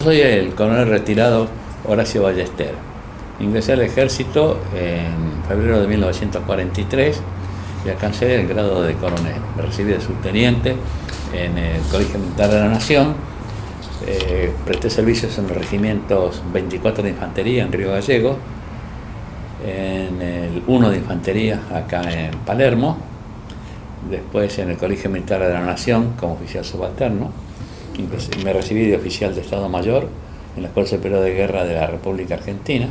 Soy el coronel retirado Horacio Ballester. Ingresé al ejército en febrero de 1943 y alcancé el grado de coronel. Me recibí de subteniente en el Colegio Militar de la Nación. Presté servicios en los regimientos 24 de Infantería en Río Gallegos, en el 1 de Infantería acá en Palermo, después en el Colegio Militar de la Nación como oficial subalterno. Me recibí de oficial de Estado Mayor en la Escuela Superior de Guerra de la República Argentina.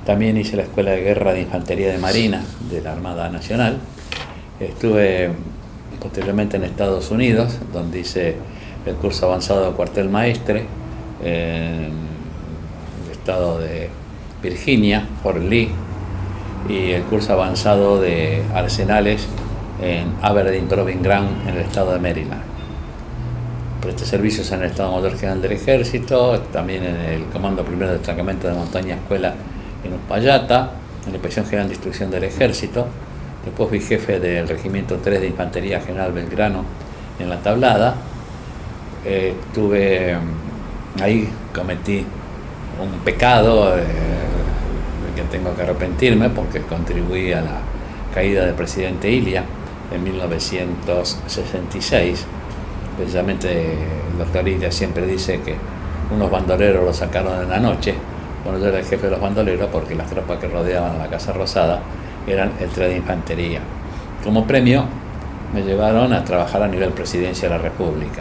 También hice la Escuela de Guerra de Infantería de Marina de la Armada Nacional. Estuve posteriormente en Estados Unidos, donde hice el curso avanzado de cuartel maestre en el estado de Virginia, Fort Lee, y el curso avanzado de arsenales en Aberdeen Proving Ground en el estado de Maryland. Presté servicios en el Estado Mayor General del Ejército, también en el Comando Primero Destacamento de Montaña Escuela en Uspallata, en la Inspección General de Instrucción del Ejército. Después fui jefe del Regimiento 3 de Infantería General Belgrano en La Tablada. Ahí cometí un pecado que tengo que arrepentirme porque contribuí a la caída del presidente Ilia en 1966. Precisamente el doctor Ilia siempre dice que unos bandoleros lo sacaron en la noche. Bueno, yo era el jefe de los bandoleros porque las tropas que rodeaban a la Casa Rosada eran el 3 de Infantería. Como premio me llevaron a trabajar a nivel Presidencia de la República.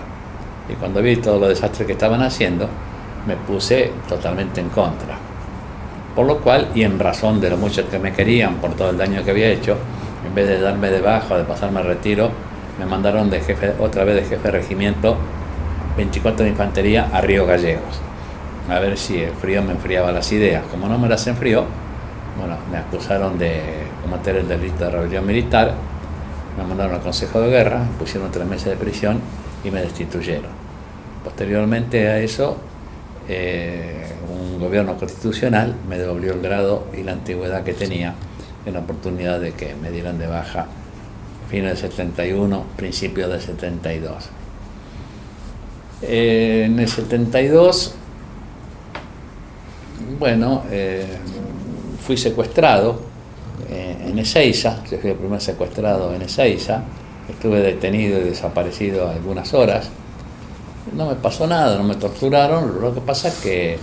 Y cuando vi todos los desastres que estaban haciendo, me puse totalmente en contra. Por lo cual, y en razón de lo mucho que me querían por todo el daño que había hecho, en vez de darme de baja o de pasarme al retiro, me mandaron otra vez de jefe de regimiento 24 de Infantería a Río Gallegos, a ver si el frío me enfriaba las ideas. Como no me las enfrió, bueno, me acusaron de cometer el delito de rebelión militar, me mandaron al Consejo de Guerra, me pusieron 3 meses de prisión y me destituyeron. Posteriormente a eso, un gobierno constitucional me devolvió el grado y la antigüedad que tenía en la oportunidad de que me dieran de baja fines del 71, principios del 72. En el 72, bueno, fui secuestrado en Ezeiza. Yo fui el primer secuestrado en Ezeiza. Estuve detenido y desaparecido algunas horas. No me pasó nada, no me torturaron. Lo que pasa es que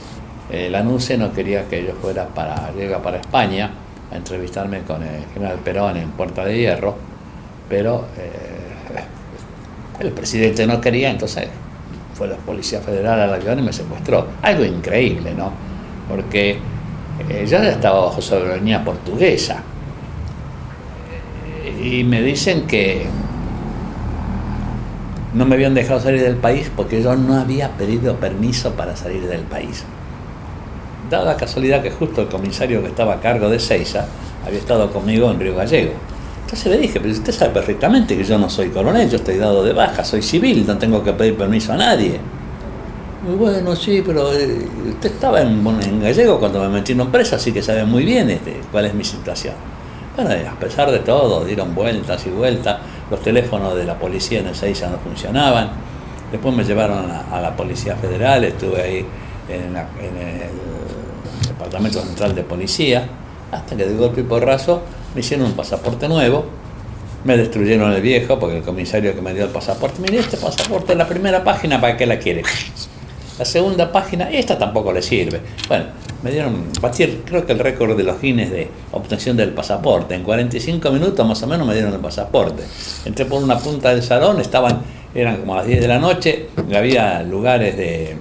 la NUCE no quería que yo llegara para España a entrevistarme con el general Perón en Puerta de Hierro, pero el presidente no quería, entonces fue la Policía Federal al avión y me secuestró. Algo increíble, ¿no? Porque yo ya estaba bajo soberanía portuguesa y me dicen que no me habían dejado salir del país porque yo no había pedido permiso para salir del país. Dada la casualidad que justo el comisario que estaba a cargo de Ezeiza había estado conmigo en Río Gallegos. Entonces le dije, pero usted sabe perfectamente que yo no soy coronel, yo estoy dado de baja, soy civil, no tengo que pedir permiso a nadie. Muy bueno, sí, pero usted estaba en Gallego cuando me metieron preso, así que sabe muy bien cuál es mi situación. Bueno, a pesar de todo, dieron vueltas y vueltas, los teléfonos de la policía en Ezeiza no funcionaban. Después me llevaron a la Policía Federal, estuve ahí en el Departamento Central de Policía, hasta que de golpe y porrazo me hicieron un pasaporte nuevo, me destruyeron el viejo porque el comisario que me dio el pasaporte, mire, este pasaporte es la primera página, ¿para qué la quiere? La segunda página, esta tampoco le sirve. Bueno, me dieron, creo que el récord de los Guinness de obtención del pasaporte, en 45 minutos más o menos me dieron el pasaporte. Entré por una punta del salón, eran como las 10 de la noche, había lugares de...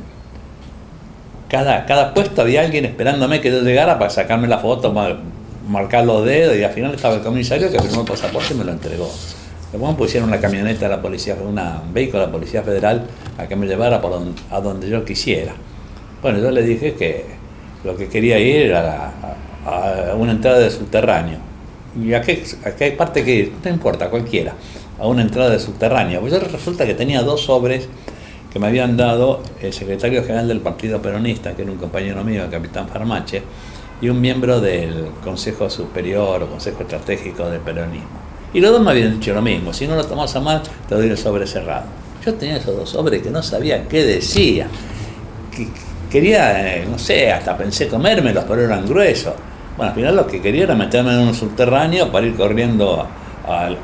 Cada puesto había alguien esperándome que yo llegara para sacarme la foto, marcar los dedos, y al final estaba el comisario que firmó el pasaporte y me lo entregó. Después me pusieron una camioneta de la policía, un vehículo de la Policía Federal a que me llevara a donde yo quisiera. Bueno, yo le dije que lo que quería ir era a una entrada de subterráneo. ¿Y a qué parte que ir? No importa, cualquiera. A una entrada de subterráneo. Pues resulta que tenía 2 sobres que me habían dado el secretario general del Partido Peronista, que era un compañero mío, el capitán Farmache, y un miembro del Consejo Superior o Consejo Estratégico del Peronismo. Y los dos me habían dicho lo mismo: si no lo tomas a mal, te doy el sobre cerrado. Yo tenía esos 2 sobres que no sabía qué decía. quería, no sé, hasta pensé comérmelos, pero eran gruesos. Bueno, al final lo que quería era meterme en un subterráneo para ir corriendo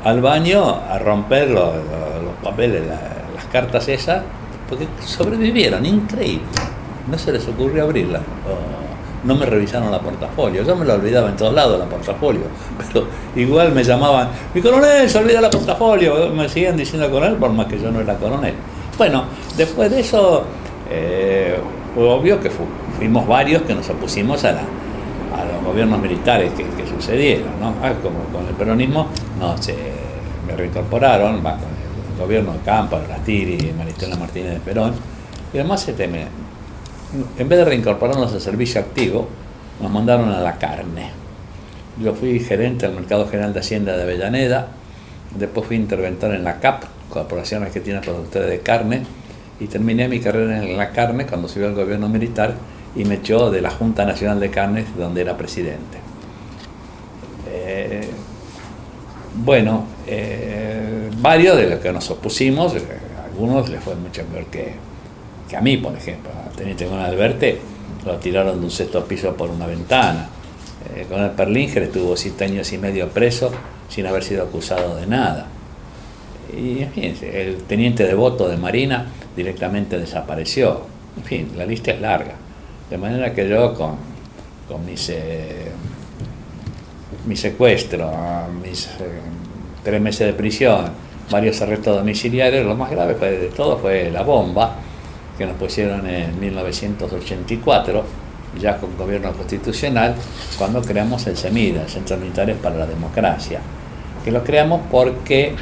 al baño a romper los papeles, las cartas esas, porque sobrevivieron, increíble. No se les ocurrió abrirla, no me revisaron la portafolio. Yo me lo olvidaba en todos lados la portafolio, pero igual me llamaban, mi coronel, se olvida la portafolio, me siguen diciendo coronel por más que yo no era coronel. Bueno, después de eso fue obvio que fuimos varios que nos opusimos a los gobiernos militares que sucedieron, ¿no? Como con el peronismo me reincorporaron, con el gobierno de Campa, Rastiri, Maristela Martínez de Perón, y además en vez de reincorporarnos al servicio activo, nos mandaron a la carne. Yo fui gerente del Mercado General de Hacienda de Avellaneda, después fui interventor en la CAP, Corporación Argentina Productora de Carne, y terminé mi carrera en la carne cuando subió el gobierno militar y me echó de la Junta Nacional de Carnes, donde era presidente. Varios de los que nos opusimos, a algunos les fue mucho peor que a mí, por ejemplo. Al teniente Gonzalo Alberte lo tiraron de un sexto piso por una ventana. Con el Perlinger estuvo 7 años y medio preso sin haber sido acusado de nada. Y en fin, el teniente Devoto de Marina directamente desapareció. En fin, la lista es larga. De manera que yo con mi secuestro, mis 3 meses de prisión, varios arrestos domiciliarios, lo más grave de todo fue la bomba que nos pusieron en 1984, ya con gobierno constitucional, cuando creamos el CEMIDA, el Centro Militares para la Democracia, que lo creamos porque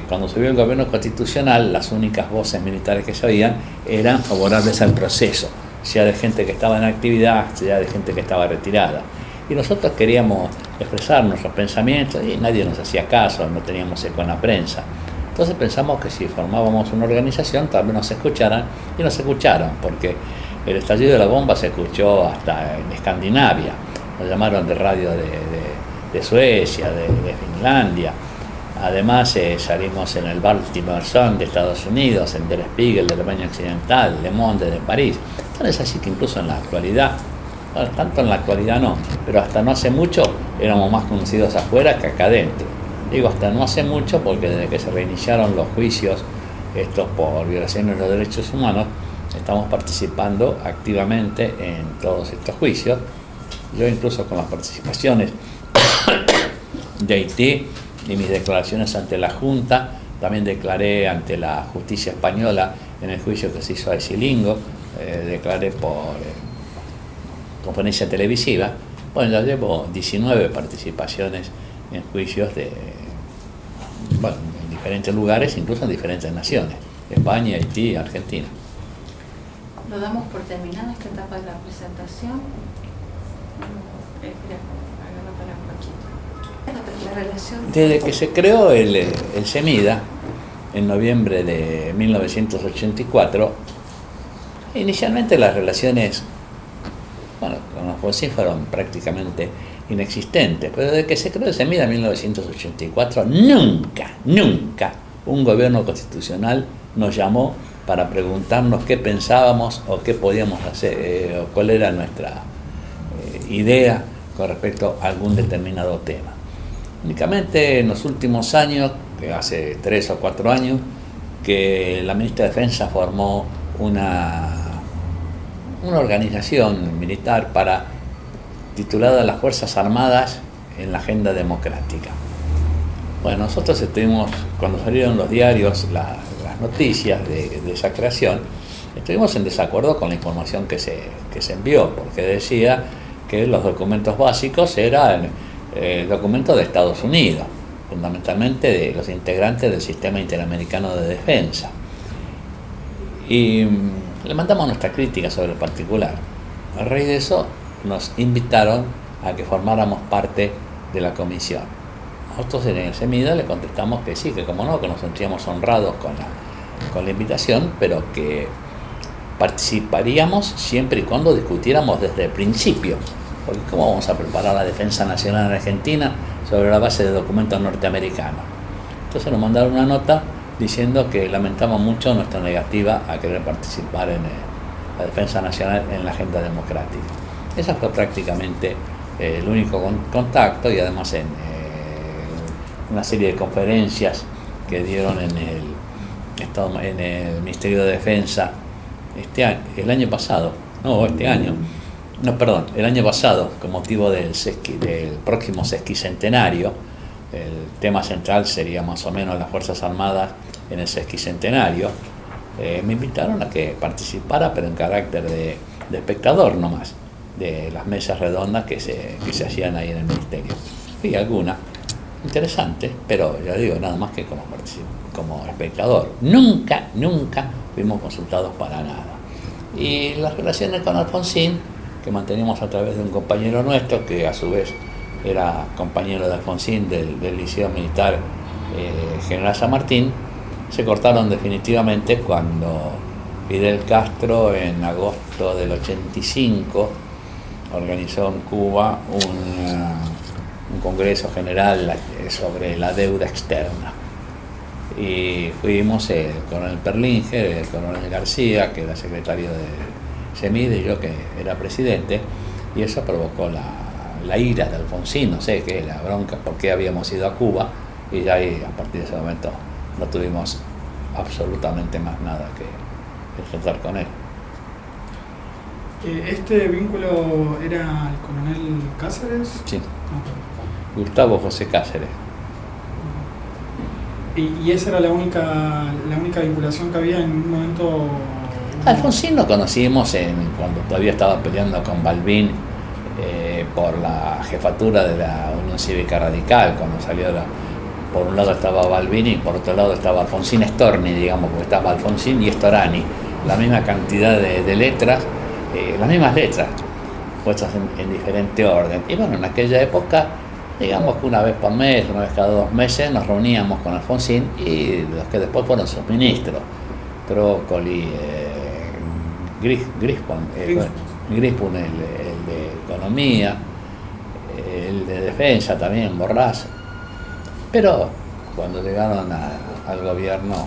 cuando subió el gobierno constitucional, las únicas voces militares que se oían eran favorables al proceso, sea de gente que estaba en actividad, sea de gente que estaba retirada. Y nosotros queríamos expresar nuestros pensamientos y nadie nos hacía caso, no teníamos eco en la prensa. Entonces pensamos que si formábamos una organización, tal vez nos escucharan, y nos escucharon, porque el estallido de la bomba se escuchó hasta en Escandinavia. Nos llamaron de radio de Suecia, de Finlandia. Además salimos en el Baltimore Sun de Estados Unidos, en Der Spiegel de Alemania Occidental, Le Monde de París. Entonces así que incluso en la actualidad, bueno, tanto en la actualidad no, pero hasta no hace mucho éramos más conocidos afuera que acá adentro. Digo hasta no hace mucho porque desde que se reiniciaron los juicios estos por violaciones de los derechos humanos, estamos participando activamente en todos estos juicios. Yo incluso con las participaciones de Haití y mis declaraciones ante la Junta, también declaré ante la justicia española en el juicio que se hizo a Esilingo, declaré por conferencia televisiva. Bueno, ya llevo 19 participaciones en juicios en diferentes lugares, incluso en diferentes naciones, España, Haití, Argentina. Lo damos por terminada esta etapa de la presentación. La relación. Desde que se creó el CEMIDA, en noviembre de 1984, inicialmente las relaciones con los Fonsín fueron prácticamente inexistentes, pero desde que se creó el CEMIDA en 1984, nunca un gobierno constitucional nos llamó para preguntarnos qué pensábamos o qué podíamos hacer, o cuál era nuestra idea con respecto a algún determinado tema. Únicamente en los últimos años, que hace 3 o 4 años, que la ministra de Defensa formó una organización militar titulada Las Fuerzas Armadas en la Agenda Democrática. Bueno, nosotros estuvimos, cuando salieron los diarios las noticias de esa creación, estuvimos en desacuerdo con la información que se envió, porque decía que los documentos básicos eran documentos de Estados Unidos, fundamentalmente de los integrantes del Sistema Interamericano de Defensa. Y le mandamos nuestra crítica sobre el particular. A raíz de eso nos invitaron a que formáramos parte de la comisión. Nosotros en el CEMIDA le contestamos que sí, que como no, que nos sentíamos honrados con la invitación, pero que participaríamos siempre y cuando discutiéramos desde el principio. Porque ¿cómo vamos a preparar la defensa nacional en Argentina sobre la base de documentos norteamericanos? Entonces nos mandaron una nota diciendo que lamentamos mucho nuestra negativa a querer participar la defensa nacional en la agenda democrática. Ese fue prácticamente el único contacto, y además en una serie de conferencias que dieron en el Ministerio de Defensa el año pasado, el año pasado, con motivo del próximo sesquicentenario. El tema central sería más o menos las Fuerzas Armadas en el sesquicentenario. Me invitaron a que participara, pero en carácter de espectador nomás, de las mesas redondas que se hacían ahí en el Ministerio. Y alguna interesante, pero ya digo, nada más que como espectador. Nunca fuimos consultados para nada. Y las relaciones con Alfonsín, que manteníamos a través de un compañero nuestro, que a su vez era compañero de Alfonsín del Liceo Militar General San Martín, se cortaron definitivamente cuando Fidel Castro, en agosto del 85, organizó en Cuba un congreso general sobre la deuda externa. Y fuimos el coronel Perlinger, el coronel García, que era secretario de CEMID, y yo, que era presidente, y eso provocó la ira de Alfonsín, no sé qué, la bronca, porque habíamos ido a Cuba, y ya ahí, a partir de ese momento, no tuvimos absolutamente más nada que tratar con él. ¿Este vínculo era el coronel Cáceres? Sí, Gustavo José Cáceres. ¿Y esa era la única vinculación que había en un momento? Alfonsín lo conocimos cuando todavía estaba peleando con Balbín por la jefatura de la Unión Cívica Radical, cuando salió por un lado estaba Balbín y por otro lado estaba Alfonsín Storni, digamos, porque estaba Alfonsín y Storani, la misma cantidad de letras, las mismas letras, puestas en diferente orden. Y bueno, en aquella época, digamos que una vez por mes, una vez cada 2 meses, nos reuníamos con Alfonsín y los que después fueron sus ministros, Trócoli, Grispun, el de Economía, el de Defensa también, Borrás. Pero cuando llegaron al gobierno,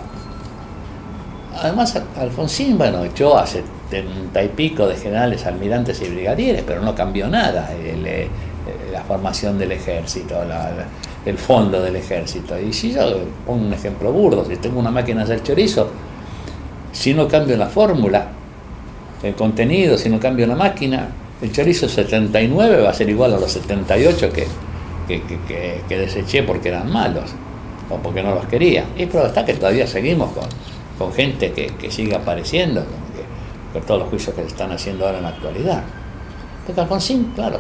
además Alfonsín, bueno, echó a 70 y pico de generales, almirantes y brigadieres, pero no cambió nada la formación del ejército, el fondo del ejército. Y si yo pongo un ejemplo burdo, si tengo una máquina de hacer chorizo, si no cambio la fórmula, el contenido, si no cambio la máquina, el chorizo 79 va a ser igual a los 78 que deseché porque eran malos o porque no los quería. Y pero está que todavía seguimos con gente que sigue apareciendo, con todos los juicios que se están haciendo ahora en la actualidad. Porque Alfonsín, claro,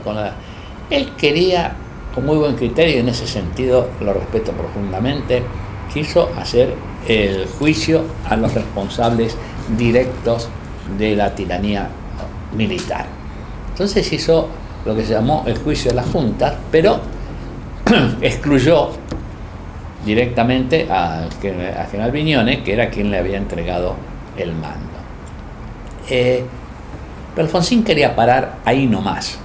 él quería, con muy buen criterio, y en ese sentido lo respeto profundamente, quiso hacer el juicio a los responsables directos de la tiranía militar. Entonces hizo lo que se llamó el juicio de las juntas, pero excluyó directamente al general Viñones, que era quien le había entregado el mando. Pero Alfonsín quería parar ahí nomás.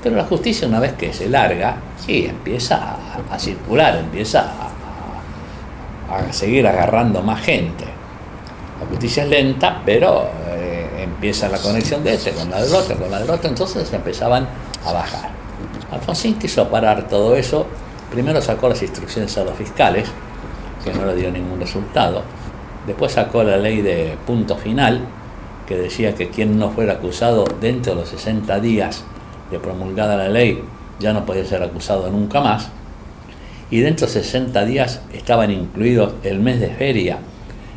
Pero la justicia, una vez que se larga, sí, empieza a circular, empieza a seguir agarrando más gente. La justicia es lenta, pero empieza la conexión de con la del otro, entonces empezaban a bajar. Alfonsín quiso parar todo eso. Primero sacó las instrucciones a los fiscales, que no le dio ningún resultado. Después sacó la ley de punto final, que decía que quien no fuera acusado dentro de los 60 días de promulgada la ley ya no podía ser acusado nunca más. Y dentro de 60 días estaban incluidos el mes de feria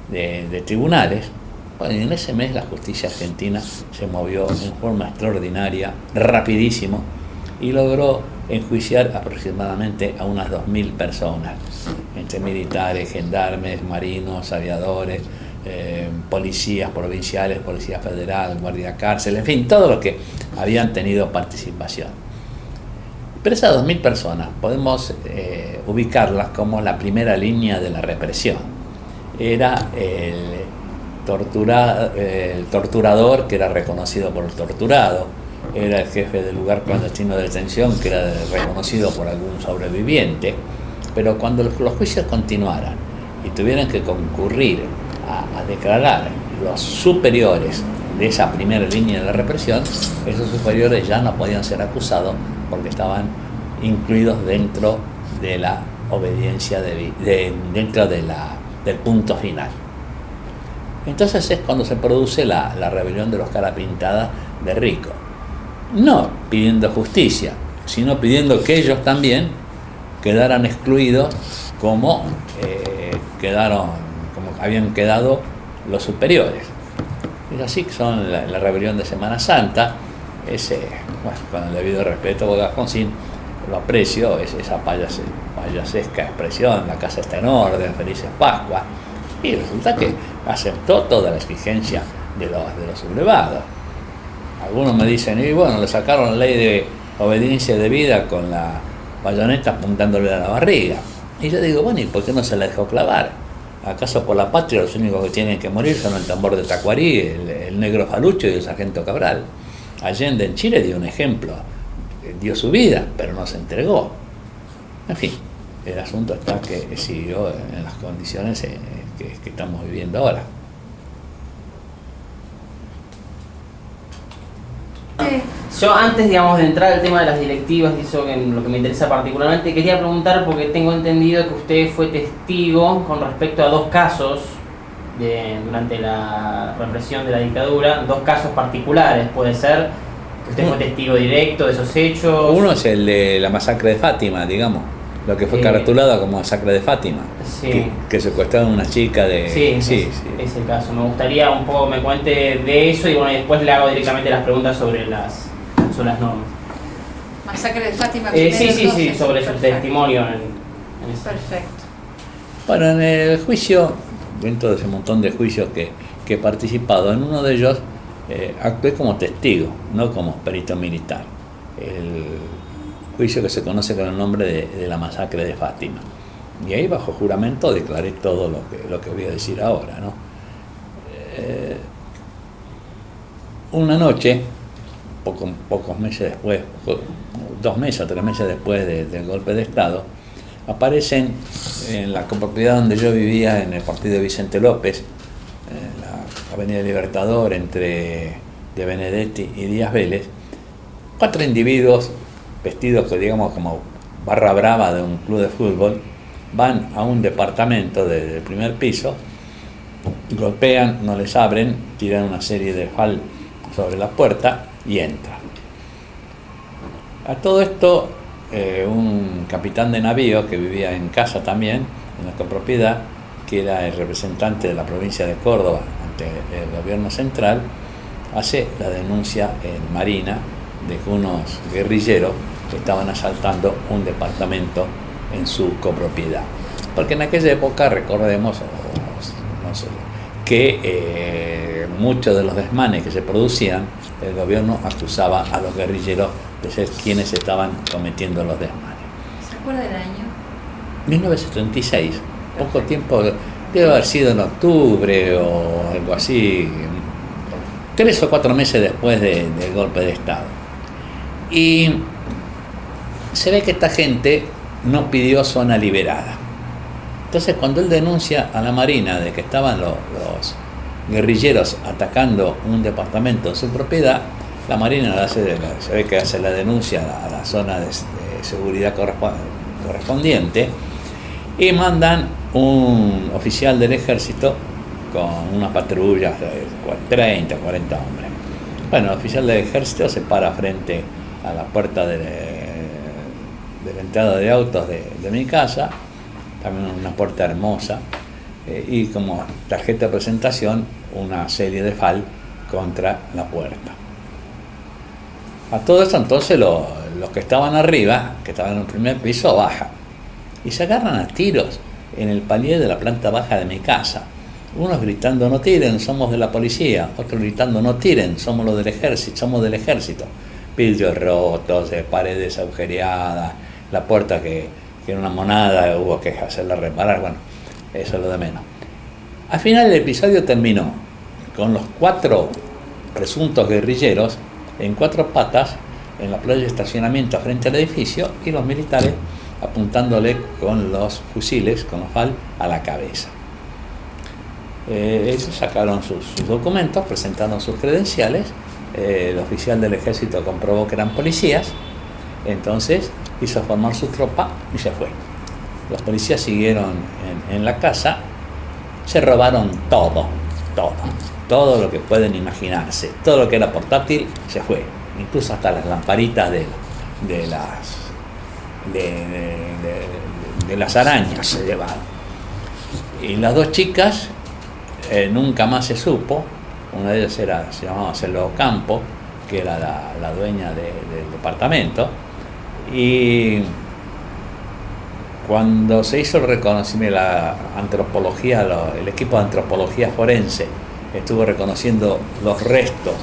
de tribunales. Bueno, y en ese mes la justicia argentina se movió en forma extraordinaria, rapidísimo, y logró enjuiciar aproximadamente a unas 2.000 personas, entre militares, gendarmes, marinos, aviadores, policías provinciales, policía federal, guardia cárcel, en fin, todos los que habían tenido participación. Pero esas 2.000 personas podemos ubicarlas como la primera línea de la represión. Era el torturador, que era reconocido por el torturado, era el jefe del lugar clandestino de detención, que era reconocido por algún sobreviviente. Pero cuando los juicios continuaran y tuvieran que concurrir a declarar los superiores de esa primera línea de la represión, esos superiores ya no podían ser acusados porque estaban incluidos dentro de la obediencia, dentro del punto final. Entonces es cuando se produce la rebelión de los cara pintada de Rico, no pidiendo justicia, sino pidiendo que ellos también quedaran excluidos como habían quedado los superiores. Es así que son la rebelión de Semana Santa. Con el debido respeto, porque Alfonsín lo aprecio, es esa payasesca expresión, la casa está en orden, felices Pascua, y resulta que aceptó toda la exigencia de los sublevados. Algunos me dicen, y bueno, le sacaron la ley de obediencia debida con la bayoneta apuntándole a la barriga. Y yo digo, bueno, ¿y por qué no se la dejó clavar? ¿Acaso por la patria los únicos que tienen que morir son el tambor de Tacuarí, el negro Falucho y el sargento Cabral? Allende en Chile dio un ejemplo, dio su vida, pero no se entregó. En fin, el asunto está que siguió en las condiciones que estamos viviendo ahora. Yo antes, digamos, de entrar al tema de las directivas y eso, en lo que me interesa particularmente, quería preguntar, porque tengo entendido que usted fue testigo con respecto a dos casos durante la represión de la dictadura, dos casos particulares, puede ser, que usted fue testigo directo de esos hechos. Uno es el de la masacre de Fátima, digamos, lo que fue caratulado como masacre de Fátima, sí. que secuestraron a una chica de... Sí, es el caso. Me gustaría un poco me cuente de eso y bueno, y después le hago directamente las preguntas sobre las normas. Masacre de Fátima. Sí, sobre su testimonio en eso. Perfecto. Bueno, en el juicio, dentro de ese montón de juicios que he participado, en uno de ellos actué como testigo, no como perito militar. El juicio que se conoce con el nombre de la masacre de Fátima. Y ahí, bajo juramento, declaré todo lo que voy a decir ahora, ¿no? Una noche, pocos meses después, 2 meses o 3 meses después del golpe de Estado, aparecen en la copropiedad donde yo vivía, en el partido de Vicente López, en la Avenida Libertador, entre de Benedetti y Díaz Vélez, 4 individuos vestidos, digamos, como barra brava de un club de fútbol, van a un departamento del primer piso, golpean, no les abren, tiran una serie de fal sobre la puerta y entran. A todo esto, un capitán de navío que vivía en casa también, en nuestra propiedad, que era el representante de la provincia de Córdoba ante el gobierno central, hace la denuncia en Marina de que unos guerrilleros estaban asaltando un departamento en su copropiedad. Porque en aquella época, recordemos, no sé, que muchos de los desmanes que se producían, el gobierno acusaba a los guerrilleros de ser quienes estaban cometiendo los desmanes. ¿Se acuerda del año? 1936, poco tiempo, debe haber sido en octubre o algo así, 3 o 4 meses después del golpe de Estado. Y se ve que esta gente no pidió zona liberada. Entonces, cuando él denuncia a la Marina de que estaban los guerrilleros atacando un departamento en su propiedad, la Marina se ve que hace la denuncia a la zona de seguridad correspondiente y mandan un oficial del ejército con una patrulla de 30 o 40 hombres. Bueno, el oficial del ejército se para frente a la puerta de la entrada de autos de mi casa, también una puerta hermosa, y como tarjeta de presentación una serie de fal contra la puerta. A todo esto entonces los que estaban arriba, que estaban en el primer piso, bajan y se agarran a tiros en el palier de la planta baja de mi casa. Unos gritando no tiren, somos de la policía, otros gritando no tiren, somos los del ejército, somos del ejército. Vidrios rotos, paredes agujereadas, la puerta que era una monada, hubo que hacerla reparar, bueno, eso es lo de menos. Al final el episodio terminó con los 4 presuntos guerrilleros en 4 patas en la playa de estacionamiento frente al edificio y los militares apuntándole con los fusiles, con los FAL, a la cabeza. Ellos sacaron sus documentos, presentaron sus credenciales, el oficial del ejército comprobó que eran policías, entonces hizo formar su tropa y se fue. Los policías siguieron en la casa, se robaron todo lo que pueden imaginarse, todo lo que era portátil se fue, incluso hasta las lamparitas de las arañas se llevaron. Y las dos chicas nunca más se supo. Una de ellas se llamaba Selva Ocampo, que era la dueña del departamento, y cuando se hizo el reconocimiento, la antropología, el equipo de antropología forense estuvo reconociendo los restos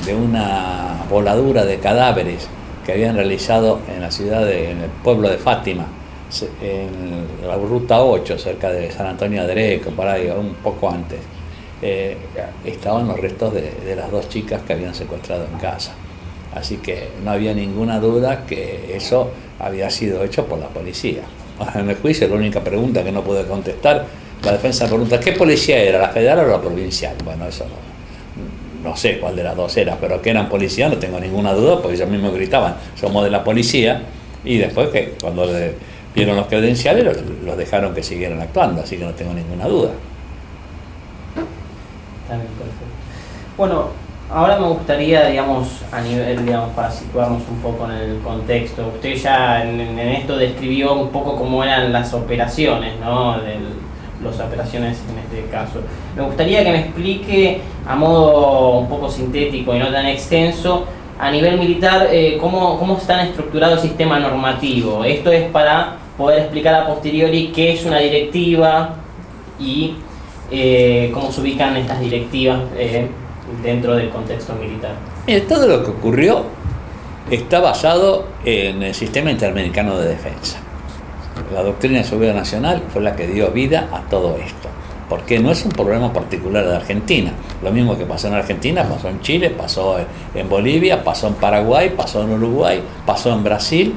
de una voladura de cadáveres que habían realizado en en el pueblo de Fátima, en la ruta 8, cerca de San Antonio de Areco, por ahí, un poco antes. Estaban los restos de las dos chicas que habían secuestrado en casa. Así que no había ninguna duda que eso había sido hecho por la policía. En el juicio, la única pregunta que no pude contestar, la defensa pregunta: ¿qué policía era, la federal o la provincial? Bueno, eso no sé cuál de las dos era, pero que eran policías no tengo ninguna duda, porque ellos mismos gritaban: somos de la policía, y después que cuando vieron los credenciales los dejaron que siguieran actuando, así que no tengo ninguna duda. Está bien, perfecto. Bueno, ahora me gustaría, digamos, a nivel, digamos, para situarnos un poco en el contexto. Usted ya en esto describió un poco cómo eran las operaciones, ¿no? Las operaciones en este caso. Me gustaría que me explique a modo un poco sintético y no tan extenso, a nivel militar, cómo están estructurado el sistema normativo. Esto es para poder explicar a posteriori qué es una directiva y cómo se ubican estas directivas dentro del contexto militar. Todo lo que ocurrió está basado en el sistema interamericano de defensa. La doctrina de seguridad nacional fue la que dio vida a todo esto, porque no es un problema particular de Argentina. Lo mismo que pasó en Argentina, pasó en Chile, pasó en Bolivia, pasó en Paraguay, pasó en Uruguay, pasó en Brasil,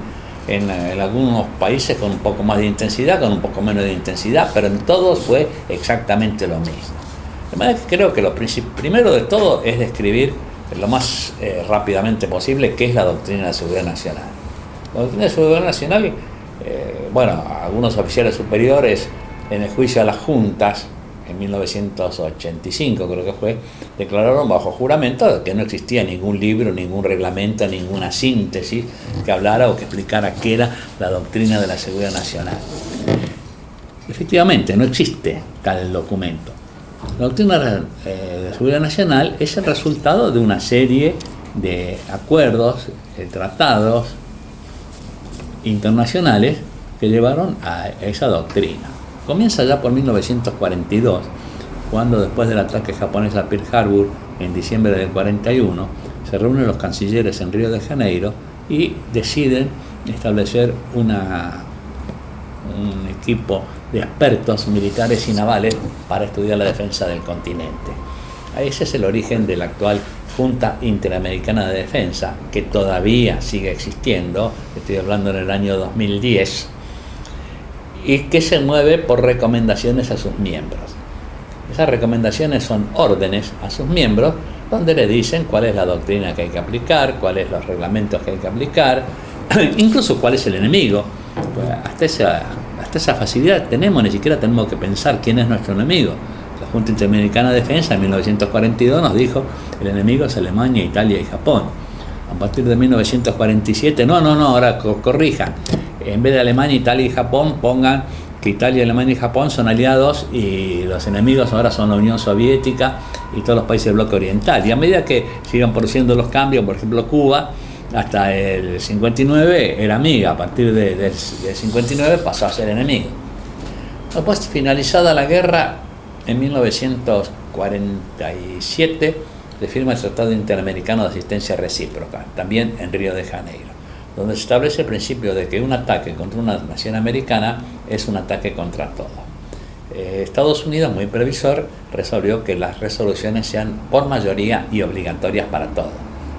en algunos países con un poco más de intensidad, con un poco menos de intensidad, pero en todos fue exactamente lo mismo. De manera que creo que lo primero de todo es describir lo más rápidamente posible qué es la doctrina de seguridad nacional. La doctrina de seguridad nacional, algunos oficiales superiores en el juicio a las juntas, en 1985 creo que fue, declararon bajo juramento que no existía ningún libro, ningún reglamento, ninguna síntesis que hablara o que explicara qué era la doctrina de la seguridad nacional. Efectivamente, no existe tal documento. La doctrina de seguridad nacional es el resultado de una serie de acuerdos, tratados internacionales que llevaron a esa doctrina. Comienza ya por 1942, cuando después del ataque japonés a Pearl Harbor en diciembre del 41, se reúnen los cancilleres en Río de Janeiro y deciden establecer un equipo de expertos militares y navales para estudiar la defensa del continente. Ese es el origen de la actual Junta Interamericana de Defensa, que todavía sigue existiendo, estoy hablando en el año 2010, y que se mueve por recomendaciones a sus miembros. Esas recomendaciones son órdenes a sus miembros donde le dicen cuál es la doctrina que hay que aplicar, cuáles son los reglamentos que hay que aplicar, incluso cuál es el enemigo. Pues hasta esa facilidad tenemos, ni siquiera tenemos que pensar quién es nuestro enemigo. La Junta Interamericana de Defensa en 1942 nos dijo: el enemigo es Alemania, Italia y Japón. A partir de 1947, ahora corrijan. En vez de Alemania, Italia y Japón, pongan que Italia, Alemania y Japón son aliados y los enemigos ahora son la Unión Soviética y todos los países del bloque oriental. Y a medida que sigan produciendo los cambios, por ejemplo Cuba, hasta el 59 era amiga, a partir del 59 pasó a ser enemigo. Después, finalizada la guerra, en 1947 se firma el Tratado Interamericano de Asistencia Recíproca, también en Río de Janeiro, donde se establece el principio de que un ataque contra una nación americana es un ataque contra todo. Estados Unidos, muy previsor, resolvió que las resoluciones sean por mayoría y obligatorias para todos,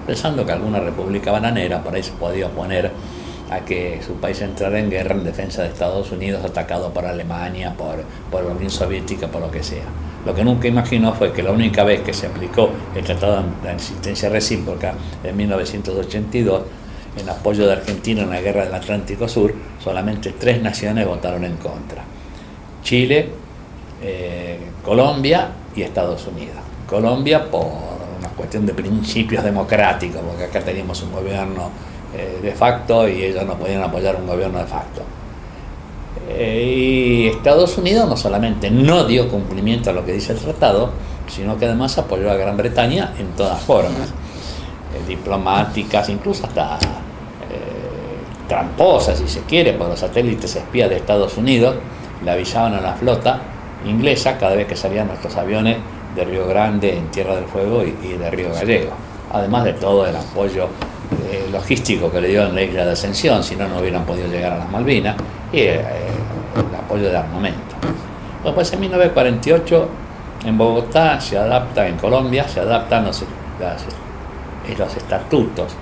pensando que alguna república bananera por ahí se podía oponer a que su país entrara en guerra en defensa de Estados Unidos, atacado por Alemania, por la Unión Soviética, por lo que sea. Lo que nunca imaginó fue que la única vez que se aplicó el Tratado de Asistencia Recíproca en 1982, en apoyo de Argentina en la Guerra del Atlántico Sur, solamente 3 naciones votaron en contra: Chile, Colombia y Estados Unidos. Colombia por una cuestión de principios democráticos, porque acá teníamos un gobierno de facto y ellos no podían apoyar un gobierno de facto. Y Estados Unidos no solamente no dio cumplimiento a lo que dice el tratado, sino que además apoyó a Gran Bretaña en todas formas, diplomáticas, incluso hasta tramposas, si se quiere, por los satélites espías de Estados Unidos le avisaban a la flota inglesa cada vez que salían nuestros aviones de Río Grande en Tierra del Fuego y de Río Gallego, además de todo el apoyo logístico que le dio en la isla de Ascensión, si no, no hubieran podido llegar a las Malvinas, y el apoyo de armamento. Después, en 1948, en Bogotá se adapta, en Colombia se adaptan los estatutos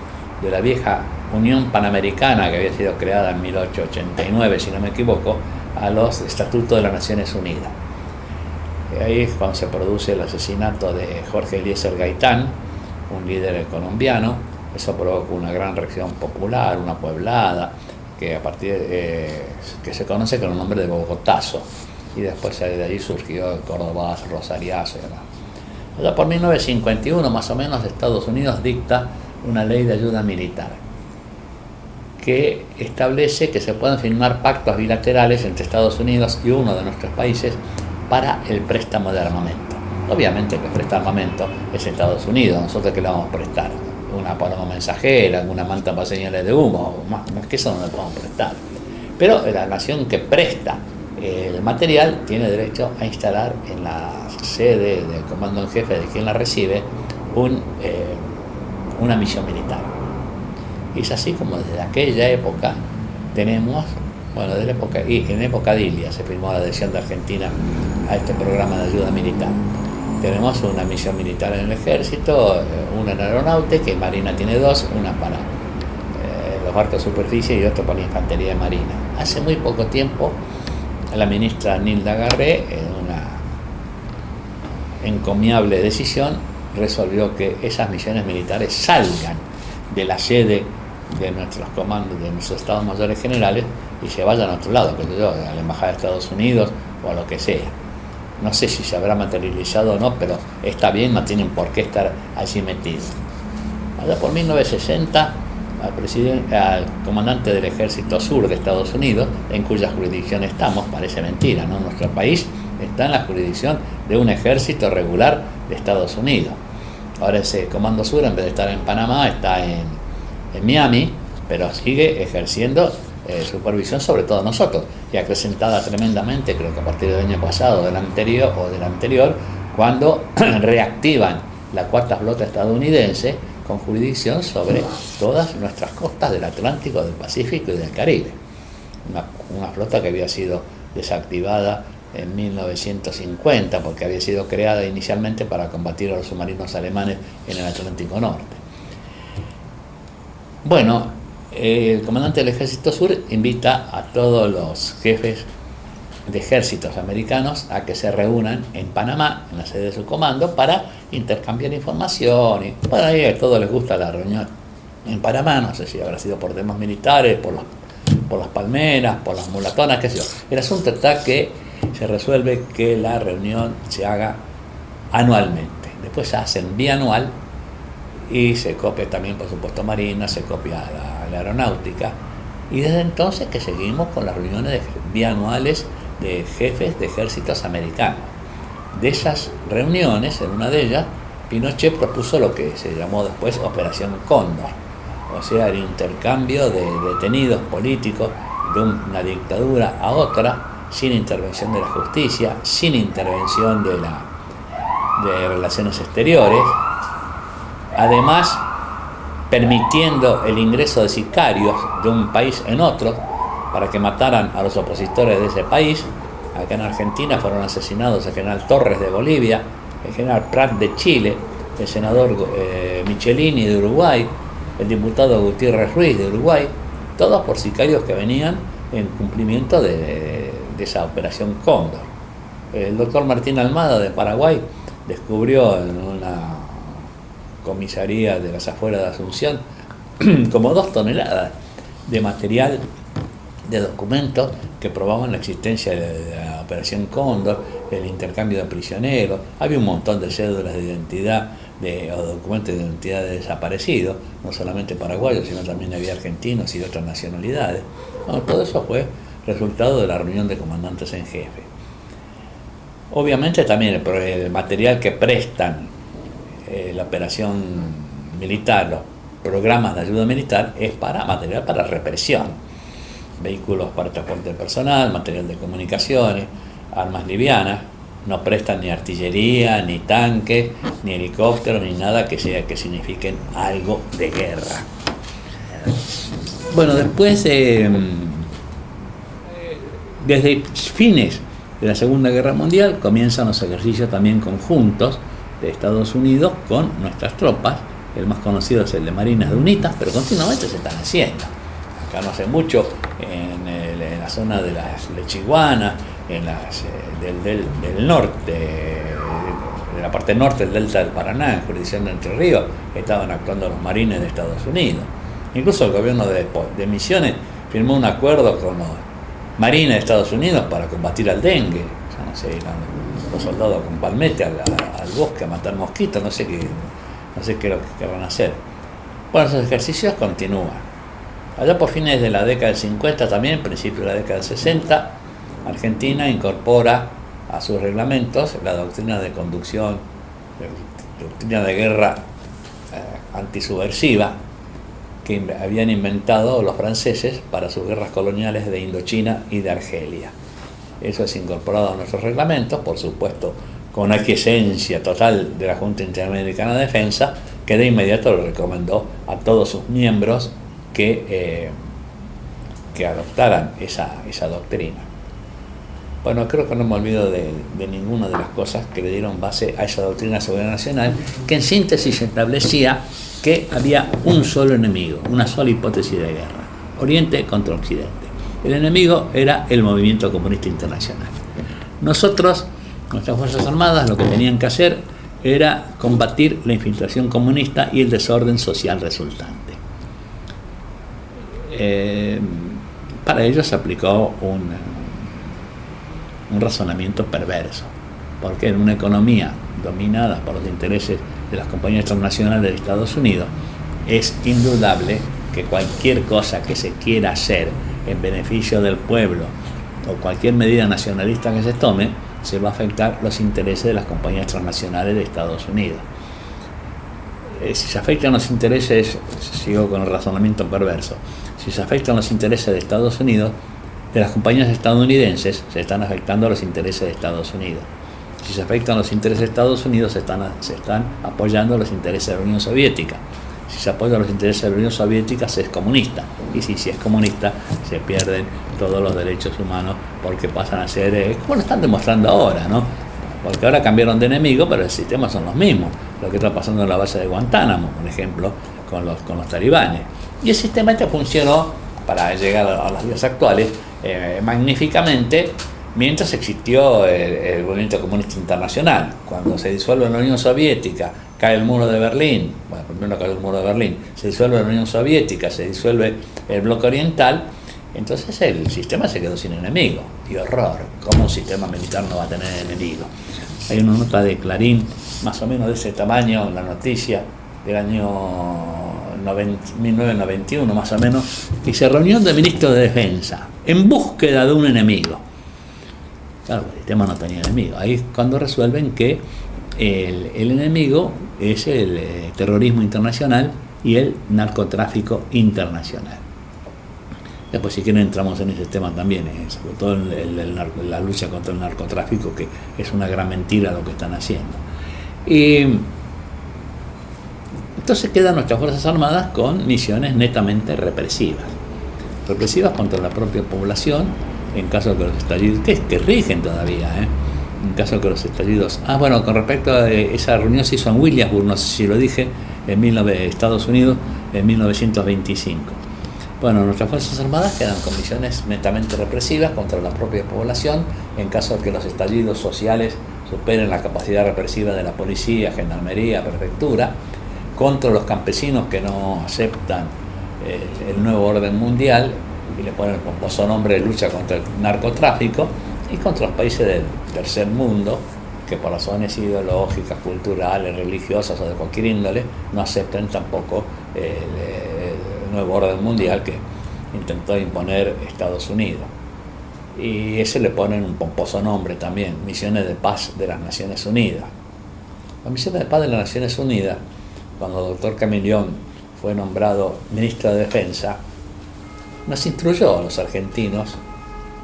de la vieja Unión Panamericana, que había sido creada en 1889, si no me equivoco, a los estatutos de las Naciones Unidas. Y ahí es cuando se produce el asesinato de Jorge Eliezer Gaitán, un líder colombiano. Eso provocó una gran reacción popular, una pueblada, que a partir que se conoce con el nombre de Bogotazo, y después de allí surgió el Cordobazo, Rosariazo y demás. Allá por 1951 más o menos, Estados Unidos dicta una ley de ayuda militar que establece que se pueden firmar pactos bilaterales entre Estados Unidos y uno de nuestros países para el préstamo de armamento. Obviamente que presta armamento es Estados Unidos, nosotros que le vamos a prestar una paloma mensajera, alguna manta para señales de humo, más que eso no le podemos prestar. Pero la nación que presta el material tiene derecho a instalar en la sede del comando en jefe de quien la recibe una misión militar. Y es así como desde aquella época tenemos, bueno, en época de Ilia se firmó la adhesión de Argentina a este programa de ayuda militar. Tenemos una misión militar en el ejército, una en aeronáutica, y Marina tiene 2, una para los barcos de superficie y otra para la infantería de marina. Hace muy poco tiempo la ministra Nilda Garré, en una encomiable decisión, resolvió que esas misiones militares salgan de la sede de nuestros comandos, de nuestros estados mayores generales, y se vayan a otro lado, a la embajada de Estados Unidos o a lo que sea. No sé si se habrá materializado o no, pero está bien, no tienen por qué estar allí metidos. Allá por 1960, al comandante del Ejército Sur de Estados Unidos, en cuya jurisdicción estamos, parece mentira, ¿no? Nuestro país está en la jurisdicción de un ejército regular de Estados Unidos. Ahora ese Comando Sur, en vez de estar en Panamá, está en Miami, pero sigue ejerciendo supervisión sobre todos nosotros, y acrecentada tremendamente, creo que a partir del año pasado, del anterior, cuando reactivan la cuarta flota estadounidense con jurisdicción sobre todas nuestras costas del Atlántico, del Pacífico y del Caribe. Una flota que había sido desactivada en 1950 porque había sido creada inicialmente para combatir a los submarinos alemanes en el Atlántico Norte. Bueno, el comandante del Ejército Sur invita a todos los jefes de ejércitos americanos a que se reúnan en Panamá, en la sede de su comando, para intercambiar información. Y bueno, ahí a todos les gusta la reunión en Panamá, no sé si habrá sido por temas militares, por las palmeras, por las mulatonas, qué sé yo. El asunto está que se resuelve que la reunión se haga anualmente. Después se hacen bianual y se copia también, por supuesto, Marina, se copia la aeronáutica. Y desde entonces que seguimos con las reuniones bianuales de jefes de ejércitos americanos. De esas reuniones, en una de ellas, Pinochet propuso lo que se llamó después Operación Cóndor, o sea, el intercambio de detenidos políticos de una dictadura a otra, sin intervención de la justicia, sin intervención de relaciones exteriores, además permitiendo el ingreso de sicarios de un país en otro para que mataran a los opositores de ese país. Acá en Argentina fueron asesinados el general Torres de Bolivia, el general Prat de Chile, el senador Michelini de Uruguay, el diputado Gutiérrez Ruiz de Uruguay, todos por sicarios que venían en cumplimiento de esa operación Cóndor. El doctor Martín Almada de Paraguay descubrió en una comisaría de las afueras de Asunción como 2 toneladas de material, de documentos que probaban la existencia de la Operación Cóndor, el intercambio de prisioneros. Había un montón de cédulas de identidad o documentos de identidad de desaparecidos, no solamente paraguayos, sino también había argentinos y de otras nacionalidades. Bueno, todo eso fue resultado de la reunión de comandantes en jefe. Obviamente también el material que prestan la operación militar, los programas de ayuda militar, es material para represión. Vehículos para transporte personal, material de comunicaciones, armas livianas. No prestan ni artillería, ni tanques, ni helicópteros, ni nada que signifiquen algo de guerra. Bueno, después, desde fines de la Segunda Guerra Mundial, comienzan los ejercicios también conjuntos de Estados Unidos con nuestras tropas. El más conocido es el de Marinas de UNITA, pero continuamente se están haciendo. Acá no hace mucho, en la zona de las Lechiguanas, del norte, de la parte norte del delta del Paraná, en jurisdicción de Entre Ríos, estaban actuando los marines de Estados Unidos. Incluso el gobierno de Misiones firmó un acuerdo con los marines de Estados Unidos para combatir al dengue. Ya no sé, los soldados con palmete al bosque a matar mosquitos, no sé qué es lo que querrán hacer. Bueno, esos ejercicios continúan. Allá por fines de la década del 50, también, principios de la década del 60, Argentina incorpora a sus reglamentos la doctrina de conducción, doctrina de guerra antisubversiva que habían inventado los franceses para sus guerras coloniales de Indochina y de Argelia. Eso es incorporado a nuestros reglamentos, por supuesto, con aquiescencia total de la Junta Interamericana de Defensa, que de inmediato lo recomendó a todos sus miembros que adoptaran esa doctrina. Bueno, creo que no me olvido de ninguna de las cosas que le dieron base a esa doctrina de seguridad nacional, que en síntesis establecía que había un solo enemigo, una sola hipótesis de guerra: Oriente contra Occidente. El enemigo era el movimiento comunista internacional. Nosotros, nuestras Fuerzas Armadas, lo que tenían que hacer era combatir la infiltración comunista y el desorden social resultante. Para ello se aplicó un razonamiento perverso, porque en una economía dominada por los intereses de las compañías transnacionales de Estados Unidos, es indudable que cualquier cosa que se quiera hacer en beneficio del pueblo o cualquier medida nacionalista que se tome, se va a afectar los intereses de las compañías transnacionales de Estados Unidos. Si se afectan los intereses, sigo con el razonamiento perverso, si se afectan los intereses de Estados Unidos, de las compañías estadounidenses, se están afectando los intereses de Estados Unidos. Si se afectan los intereses de Estados Unidos, se están apoyando los intereses de la Unión Soviética. Si se apoyan los intereses de la Unión Soviética, se es comunista. Y si es comunista, se pierden todos los derechos humanos, porque pasan a ser, como lo están demostrando ahora, ¿no? Porque ahora cambiaron de enemigo, pero el sistema son los mismos. Lo que está pasando en la base de Guantánamo, por ejemplo, con los talibanes. Y el sistema este funcionó, para llegar a los días actuales, magníficamente, mientras existió el movimiento comunista internacional. Cuando se disuelve la Unión Soviética, cae el muro de Berlín, bueno, primero cayó el muro de Berlín, se disuelve la Unión Soviética, se disuelve el bloque oriental, entonces el sistema se quedó sin enemigo. Y horror, ¿cómo un sistema militar no va a tener enemigo? Hay una nota de Clarín, más o menos de ese tamaño, en la noticia del año 1991 más o menos, que dice: reunión de ministros de defensa en búsqueda de un enemigo. Claro, el sistema no tenía enemigo. Ahí es cuando resuelven que el enemigo es el terrorismo internacional y el narcotráfico internacional. Después, si quieren, entramos en ese tema también, sobre todo la lucha contra el narcotráfico, que es una gran mentira lo que están haciendo. Entonces quedan nuestras Fuerzas Armadas con misiones netamente represivas contra la propia población, en caso de que los estallidos, que rigen todavía, en caso de que los estallidos... bueno, con respecto a esa reunión se hizo en Williamsburg, no sé si lo dije, en Estados Unidos, en 1925. Bueno, nuestras Fuerzas Armadas quedan con misiones netamente represivas contra la propia población en caso de que los estallidos sociales superen la capacidad represiva de la policía, gendarmería, prefectura, contra los campesinos que no aceptan el nuevo orden mundial y le ponen el pomposo nombre de lucha contra el narcotráfico, y contra los países del tercer mundo que por razones ideológicas, culturales, religiosas o de cualquier índole no acepten tampoco el nuevo orden mundial que intentó imponer Estados Unidos. Y ese le ponen un pomposo nombre también, Misiones de Paz de las Naciones Unidas. Las Misiones de Paz de las Naciones Unidas, cuando el doctor Camillón fue nombrado ministro de Defensa, nos instruyó a los argentinos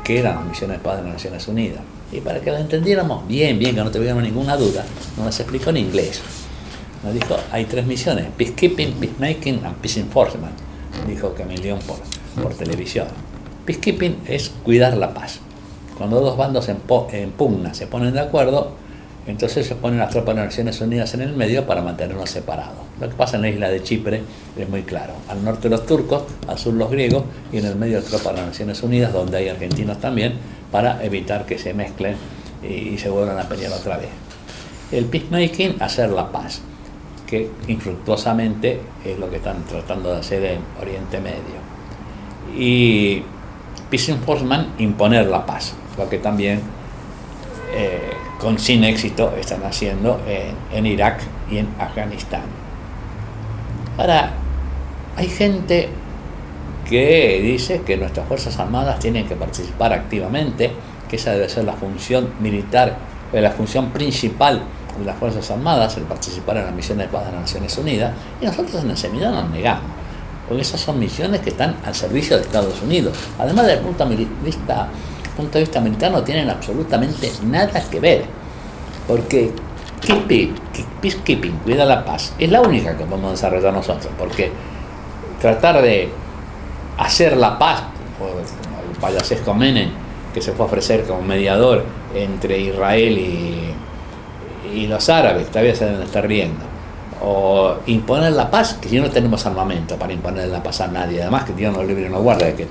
que eran las Misiones de Paz de las Naciones Unidas. Y para que lo entendiéramos bien, que no tuviéramos ninguna duda, nos las explicó en inglés. Nos dijo, hay 3 misiones: Peacekeeping, Peacemaking and Peace Enforcement, dijo Camillón por televisión. Peacekeeping es cuidar la paz. Cuando dos bandos en pugna se ponen de acuerdo, entonces se ponen las tropas de las Naciones Unidas en el medio para mantenernos separados. Lo que pasa en la isla de Chipre es muy claro. Al norte los turcos, al sur los griegos, y en el medio tropas de las Naciones Unidas, donde hay argentinos también, para evitar que se mezclen y se vuelvan a pelear otra vez. El peacemaking, hacer la paz, que infructuosamente es lo que están tratando de hacer en Oriente Medio. Y peace enforcement, imponer la paz, lo que también sin éxito están haciendo en Irak y en Afganistán. Ahora, hay gente que dice que nuestras Fuerzas Armadas tienen que participar activamente, que esa debe ser la función militar, la función principal de las Fuerzas Armadas, el participar en las misiones de paz de las Naciones Unidas, y nosotros en el seminario nos negamos, porque esas son misiones que están al servicio de Estados Unidos. Además, desde el punto de vista militar, no tienen absolutamente nada que ver, porque peacekeeping, cuida la paz, es la única que podemos desarrollar nosotros, porque tratar de hacer la paz, como el payasesco Menem, que se fue a ofrecer como mediador entre Israel y los árabes, todavía se deben estar riendo, o imponer la paz, que si no tenemos armamento para imponer la paz a nadie, además que Dios nos libre y nos guarde de que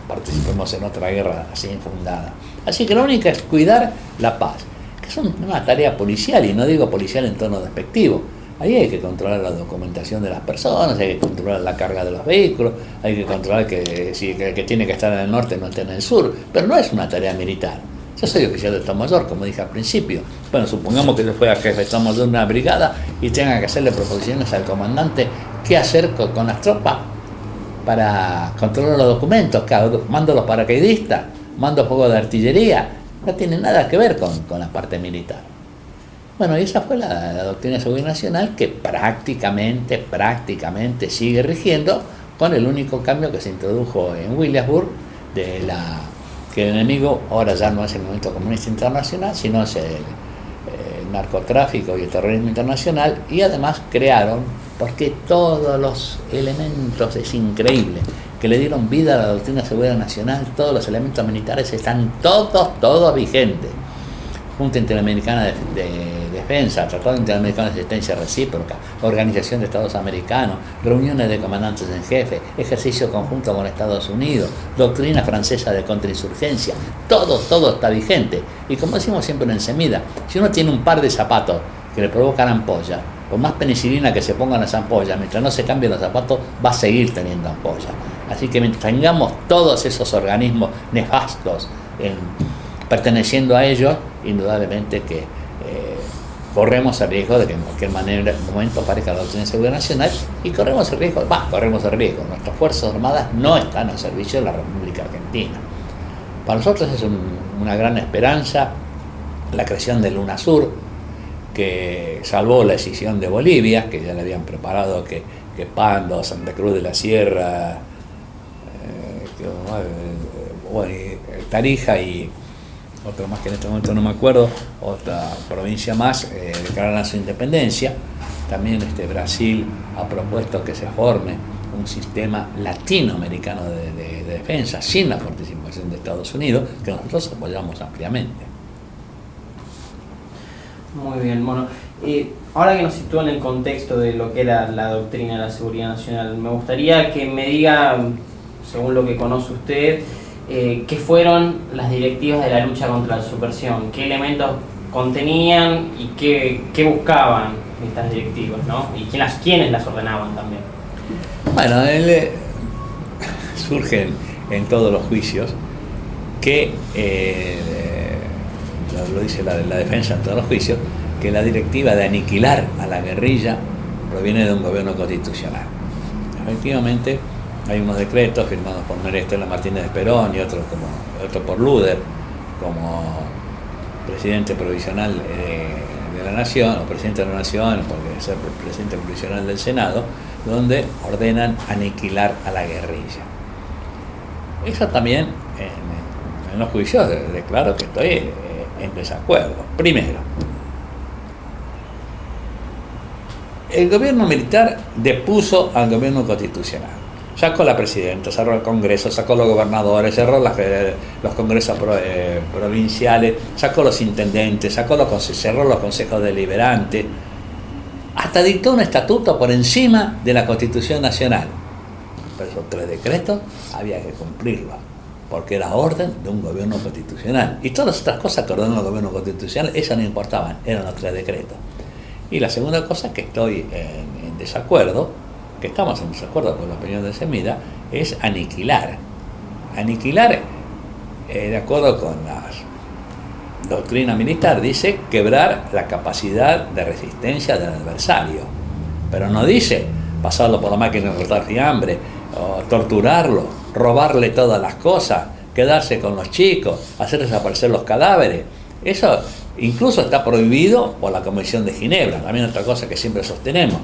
participemos en otra guerra así infundada. Así que la única es cuidar la paz, que es una tarea policial, y no digo policial en tono despectivo. Ahí hay que controlar la documentación de las personas, hay que controlar la carga de los vehículos, hay que controlar que si el que tiene que estar en el norte no esté en el sur, pero no es una tarea militar. Yo soy oficial de Estado Mayor, como dije al principio. Bueno, supongamos que yo fuera jefe de Estado Mayor de una brigada y tenga que hacerle proposiciones al comandante qué hacer con las tropas para controlar los documentos. Mando los paracaidistas, mando fuego de artillería, no tiene nada que ver con la parte militar. Bueno, y esa fue la doctrina de seguridad nacional, que prácticamente sigue rigiendo, con el único cambio que se introdujo en Williamsburg, que el enemigo ahora ya no es el movimiento comunista internacional, sino es el narcotráfico y el terrorismo internacional, y además crearon, porque todos los elementos, es increíble, que le dieron vida a la doctrina de seguridad nacional, todos los elementos militares están todos vigentes. Junta Interamericana de Defensa, Tratado Interamericano de Asistencia Recíproca, Organización de Estados Americanos, reuniones de comandantes en jefe, ejercicio conjunto con Estados Unidos, doctrina francesa de contrainsurgencia, todo está vigente. Y como decimos siempre en Semida, si uno tiene un par de zapatos que le provocan ampolla, por más penicilina que se pongan las ampollas, mientras no se cambien los zapatos, va a seguir teniendo ampollas. Así que mientras tengamos todos esos organismos nefastos perteneciendo a ellos, indudablemente que corremos el riesgo de que en cualquier momento aparezca la doctrina de seguridad nacional, y corremos el riesgo. Nuestras Fuerzas Armadas no están al servicio de la República Argentina. Para nosotros es una gran esperanza la creación del UNASUR, que salvó la decisión de Bolivia, que ya le habían preparado que Pando, Santa Cruz de la Sierra, Tarija y otro más que en este momento no me acuerdo, otra provincia más, declararan su independencia. También Brasil ha propuesto que se forme un sistema latinoamericano de defensa sin la participación de Estados Unidos, que nosotros apoyamos ampliamente. Muy bien, bueno, ahora que nos sitúan en el contexto de lo que era la doctrina de la seguridad nacional, me gustaría que me diga según lo que conoce usted, ¿qué fueron las directivas de la lucha contra la subversión? ¿Qué elementos contenían y qué buscaban estas directivas, ¿no? Y quiénes las ordenaban también. Bueno, surgen en todos los juicios que, lo dice la defensa en todos los juicios, que la directiva de aniquilar a la guerrilla proviene de un gobierno constitucional. Efectivamente, hay unos decretos firmados por María Estela Martínez de Perón y otro por Luder, como presidente provisional de la Nación, o presidente de la Nación, porque es el presidente provisional del Senado, donde ordenan aniquilar a la guerrilla. Eso también, en los juicios, declaro que estoy en desacuerdo. Primero, el gobierno militar depuso al gobierno constitucional. Sacó la presidenta, cerró el Congreso, sacó los gobernadores, cerró los congresos provinciales, sacó los intendentes, cerró los consejos deliberantes, hasta dictó un estatuto por encima de la Constitución Nacional. Pero esos 3 decretos había que cumplirlos, porque era orden de un gobierno constitucional. Y todas las otras cosas que ordenó el gobierno constitucional, esas no importaban, eran los 3 decretos. Y la segunda cosa que estoy en desacuerdo, que estamos en desacuerdo con la opinión de Semida, es aniquilar. Aniquilar, de acuerdo con la doctrina militar, dice quebrar la capacidad de resistencia del adversario. Pero no dice pasarlo por la máquina de cortar fiambre, o torturarlo, robarle todas las cosas, quedarse con los chicos, hacer desaparecer los cadáveres. Eso incluso está prohibido por la Convención de Ginebra, también otra cosa que siempre sostenemos.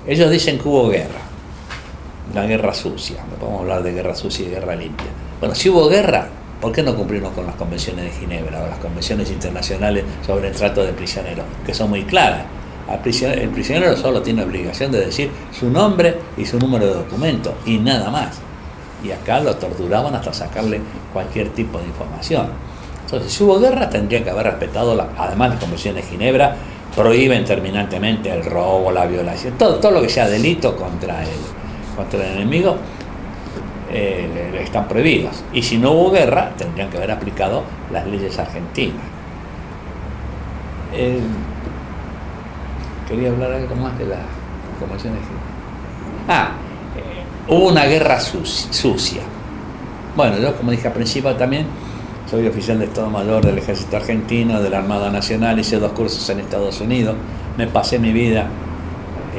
Ellos dicen que hubo guerra, la guerra sucia, no podemos hablar de guerra sucia y guerra limpia. Bueno, si hubo guerra, ¿por qué no cumplieron con las convenciones de Ginebra o las convenciones internacionales sobre el trato de prisioneros, que son muy claras? El prisionero solo tiene obligación de decir su nombre y su número de documento, y nada más. Y acá lo torturaban hasta sacarle cualquier tipo de información. Entonces, si hubo guerra, tendrían que haber respetado, además las convenciones de Ginebra prohíben terminantemente el robo, la violación, todo lo que sea delito contra el enemigo, están prohibidos. Y si no hubo guerra, tendrían que haber aplicado las leyes argentinas. Quería hablar algo más de las convenciones de Ginebra. Hubo una guerra sucia. Bueno, yo, como dije al principio, también soy oficial de Estado Mayor del Ejército Argentino, de la Armada Nacional, hice 2 cursos en Estados Unidos, me pasé mi vida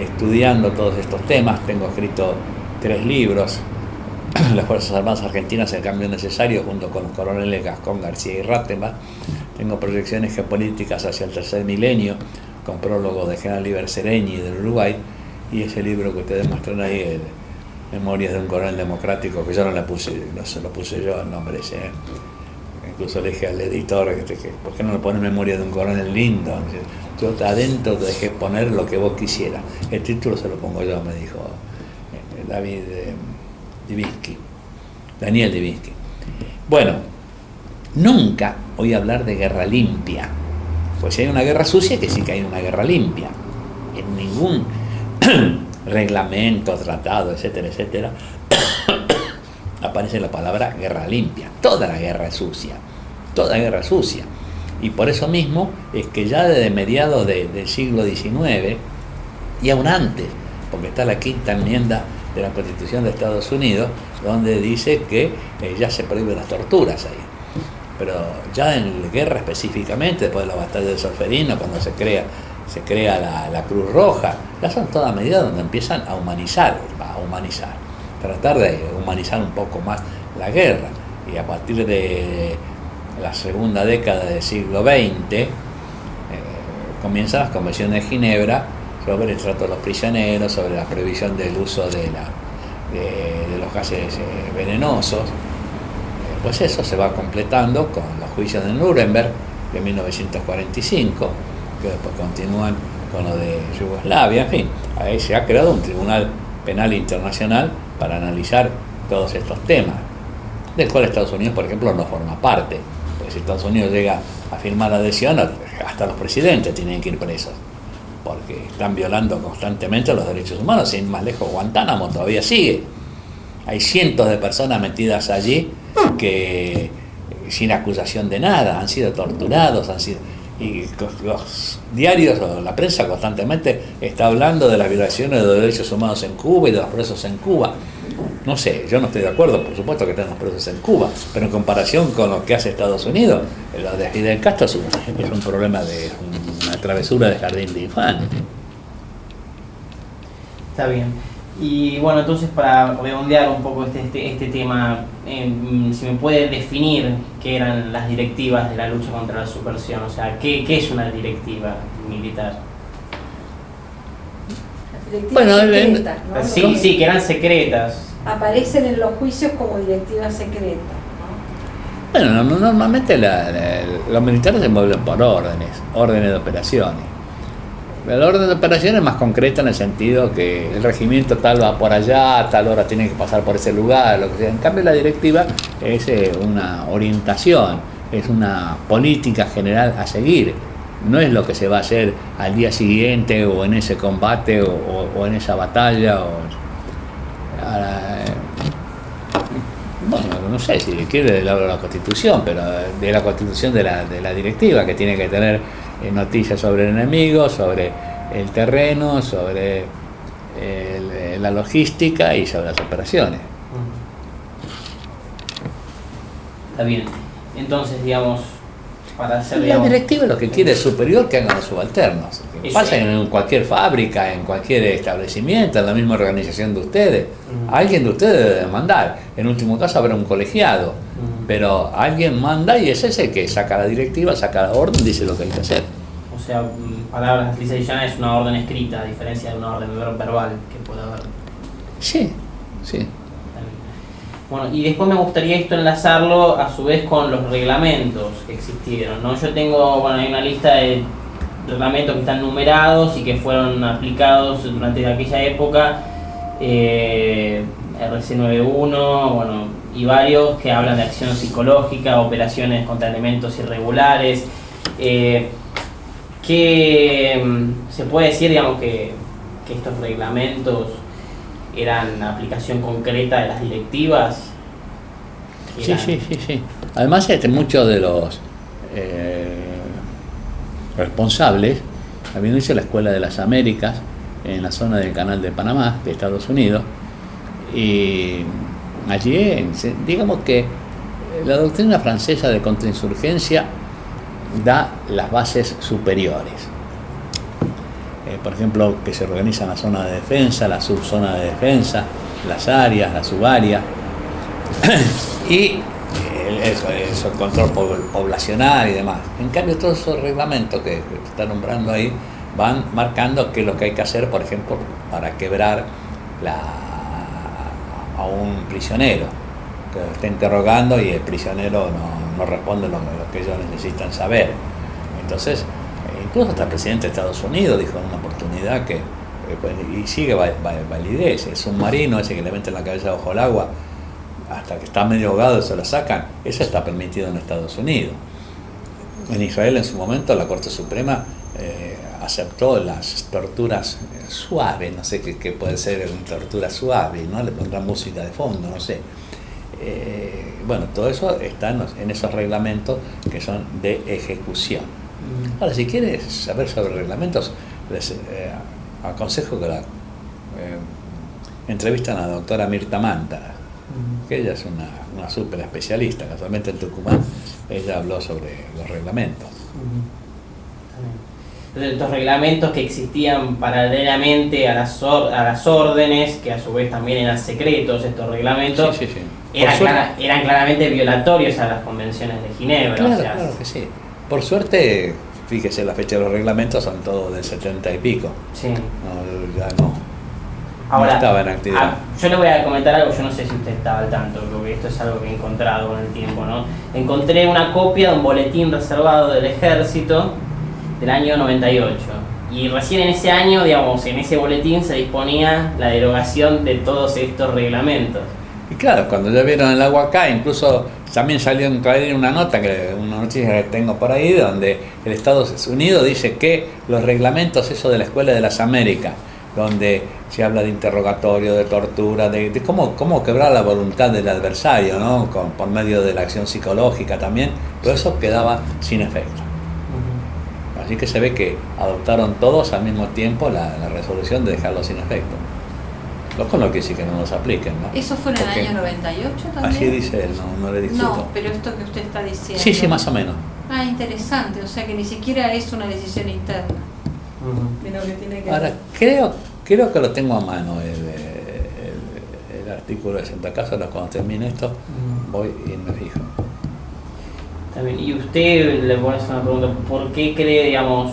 estudiando todos estos temas, tengo escrito 3 libros, Las Fuerzas Armadas Argentinas, el cambio necesario, junto con los coroneles Gascón, García y Rattenbach. Tengo proyecciones geopolíticas hacia el tercer milenio, con prólogo de General Iber Sereñi del Uruguay, y ese libro que ustedes muestran ahí, Memorias de un coronel democrático, que yo no le puse, no se lo puse yo el nombre ese, Incluso le dije al editor, ¿por qué no le pones Memoria de un coronel lindo? Yo adentro te dejé poner lo que vos quisieras. El título se lo pongo yo, me dijo Daniel Divinsky. Bueno, nunca oí hablar de guerra limpia. Pues si hay una guerra sucia, que sí que hay una guerra limpia. En ningún reglamento, tratado, etcétera, etcétera, aparece la palabra guerra limpia. Toda la guerra es sucia, toda guerra es sucia. Y por eso mismo es que ya desde mediados del siglo XIX, y aún antes, porque está la 5ª enmienda de la Constitución de Estados Unidos, donde dice que ya se prohíben las torturas ahí. Pero ya en la guerra específicamente, después de la batalla de Solferino, cuando se crea la Cruz Roja, ya son todas medidas donde empiezan a humanizar, tratar de humanizar un poco más la guerra. Y a partir de la segunda década del siglo XX comienzan las convenciones de Ginebra sobre el trato de los prisioneros, sobre la prohibición del uso de los gases venenosos. Pues eso se va completando con los juicios de Nuremberg de 1945, que después continúan con lo de Yugoslavia. En fin, ahí se ha creado un tribunal penal internacional para analizar todos estos temas, del cual Estados Unidos, por ejemplo, no forma parte, porque si Estados Unidos llega a firmar la adhesión, hasta los presidentes tienen que ir presos, porque están violando constantemente los derechos humanos. Sin más lejos, Guantánamo todavía sigue. hay cientos de personas metidas allí que sin acusación de nada, han sido torturados, y los diarios o la prensa constantemente está hablando de las violaciones de los derechos humanos en Cuba y de los presos en Cuba. No sé, yo no estoy de acuerdo, por supuesto que tenemos presos en Cuba, pero en comparación con lo que hace Estados Unidos, lo de Fidel Castro es un problema de una travesura de jardín de infante. Está bien. Y bueno, entonces para redondear un poco este tema, si me puede definir qué eran las directivas de la lucha contra la subversión, o sea, ¿qué es una directiva militar? Las directivas Bueno, secretas, ¿no? Sí, que eran secretas. Aparecen en los juicios como directivas secretas, ¿no? Bueno, normalmente los militares se mueven por órdenes de operaciones. El orden de operaciones es más concreta en el sentido que el regimiento tal va por allá, a tal hora tiene que pasar por ese lugar, lo que sea. En cambio la directiva es una orientación, es una política general a seguir. No es lo que se va a hacer al día siguiente o en ese combate o en esa batalla. Bueno, no sé si quiere hablar de la Constitución, pero de la Constitución de la directiva, que tiene que tener noticias sobre el enemigo, sobre el terreno, sobre la logística y sobre las operaciones. Está bien. Entonces, digamos, para hacer... La directiva lo que quiere es superior que hagan los subalternos. Que pasa en cualquier fábrica, en cualquier establecimiento, en la misma organización de ustedes. Alguien de ustedes debe mandar. En último caso habrá un colegiado. Pero alguien manda y es ese que saca la directiva, saca la orden, dice lo que hay que hacer. O sea, palabras lisas y llanas, es una orden escrita, a diferencia de una orden verbal que pueda haber. Sí. Bueno, y después me gustaría esto enlazarlo a su vez con los reglamentos que existieron, ¿no? Yo tengo, hay una lista de reglamentos que están numerados y que fueron aplicados durante aquella época, RC91, y varios que hablan de acción psicológica, operaciones contra elementos irregulares. ¿Qué se puede decir, digamos, que estos reglamentos eran aplicación concreta de las directivas? Sí. Además, muchos de los responsables habían hecho la Escuela de las Américas en la zona del Canal de Panamá, de Estados Unidos, y allí, digamos que la doctrina francesa de contrainsurgencia da las bases superiores. Por ejemplo, que se organizan la zona de defensa, la subzona de defensa, las áreas, la subárea, y el control poblacional y demás. En cambio, todos esos reglamentos que está nombrando ahí van marcando qué es lo que hay que hacer, por ejemplo, para quebrar a un prisionero que está interrogando y el prisionero no responde lo que ellos necesitan saber. Entonces, incluso hasta el presidente de Estados Unidos dijo en una oportunidad que, y sigue validez, el submarino ese que le meten la cabeza bajo el agua hasta que está medio ahogado y se lo sacan, eso está permitido en Estados Unidos. En Israel en su momento la Corte Suprema aceptó las torturas suaves, no sé qué puede ser una tortura suave, ¿no? Le pondrán música de fondo, no sé. Todo eso está en esos reglamentos que son de ejecución. Ahora, si quieres saber sobre reglamentos, les aconsejo que entrevistan a la doctora Mirta Mántara, que ella es una súper especialista, casualmente en Tucumán, ella habló sobre los reglamentos. Entonces, estos reglamentos que existían paralelamente a las órdenes, que a su vez también eran secretos, estos reglamentos, Sí. eran claramente violatorios a las convenciones de Ginebra. Claro que sí. Por suerte, fíjese, la fecha de los reglamentos son todos del 70 y pico. Sí. No estaba en actividad. Yo le voy a comentar algo, yo no sé si usted estaba al tanto, porque esto es algo que he encontrado con el tiempo, ¿no? Encontré una copia de un boletín reservado del Ejército del año 98. Y recién en ese año, digamos, en ese boletín se disponía la derogación de todos estos reglamentos. Y claro, cuando ya vieron el agua acá, incluso también salió en Clarín una noticia que tengo por ahí, donde el Estados Unidos dice que los reglamentos, eso de la Escuela de las Américas, donde se habla de interrogatorio, de tortura, de cómo quebrar la voluntad del adversario, ¿no? Por medio de la acción psicológica también, todo eso quedaba sin efecto. Así que se ve que adoptaron todos al mismo tiempo la resolución de dejarlo sin efecto. Lo cual no quiere decir que no los apliquen, ¿no? ¿Eso fue en el Porque año 98 también? así dice él, no le discuto. No, pero esto que usted está diciendo. Sí, más o menos. Ah, interesante, o sea que ni siquiera es una decisión interna de lo que tiene que Ahora, ver. creo que lo tengo a mano el artículo de Santa Casa, cuando termine esto, voy y me fijo. También. Y usted, le voy a hacer una pregunta, ¿por qué cree, digamos,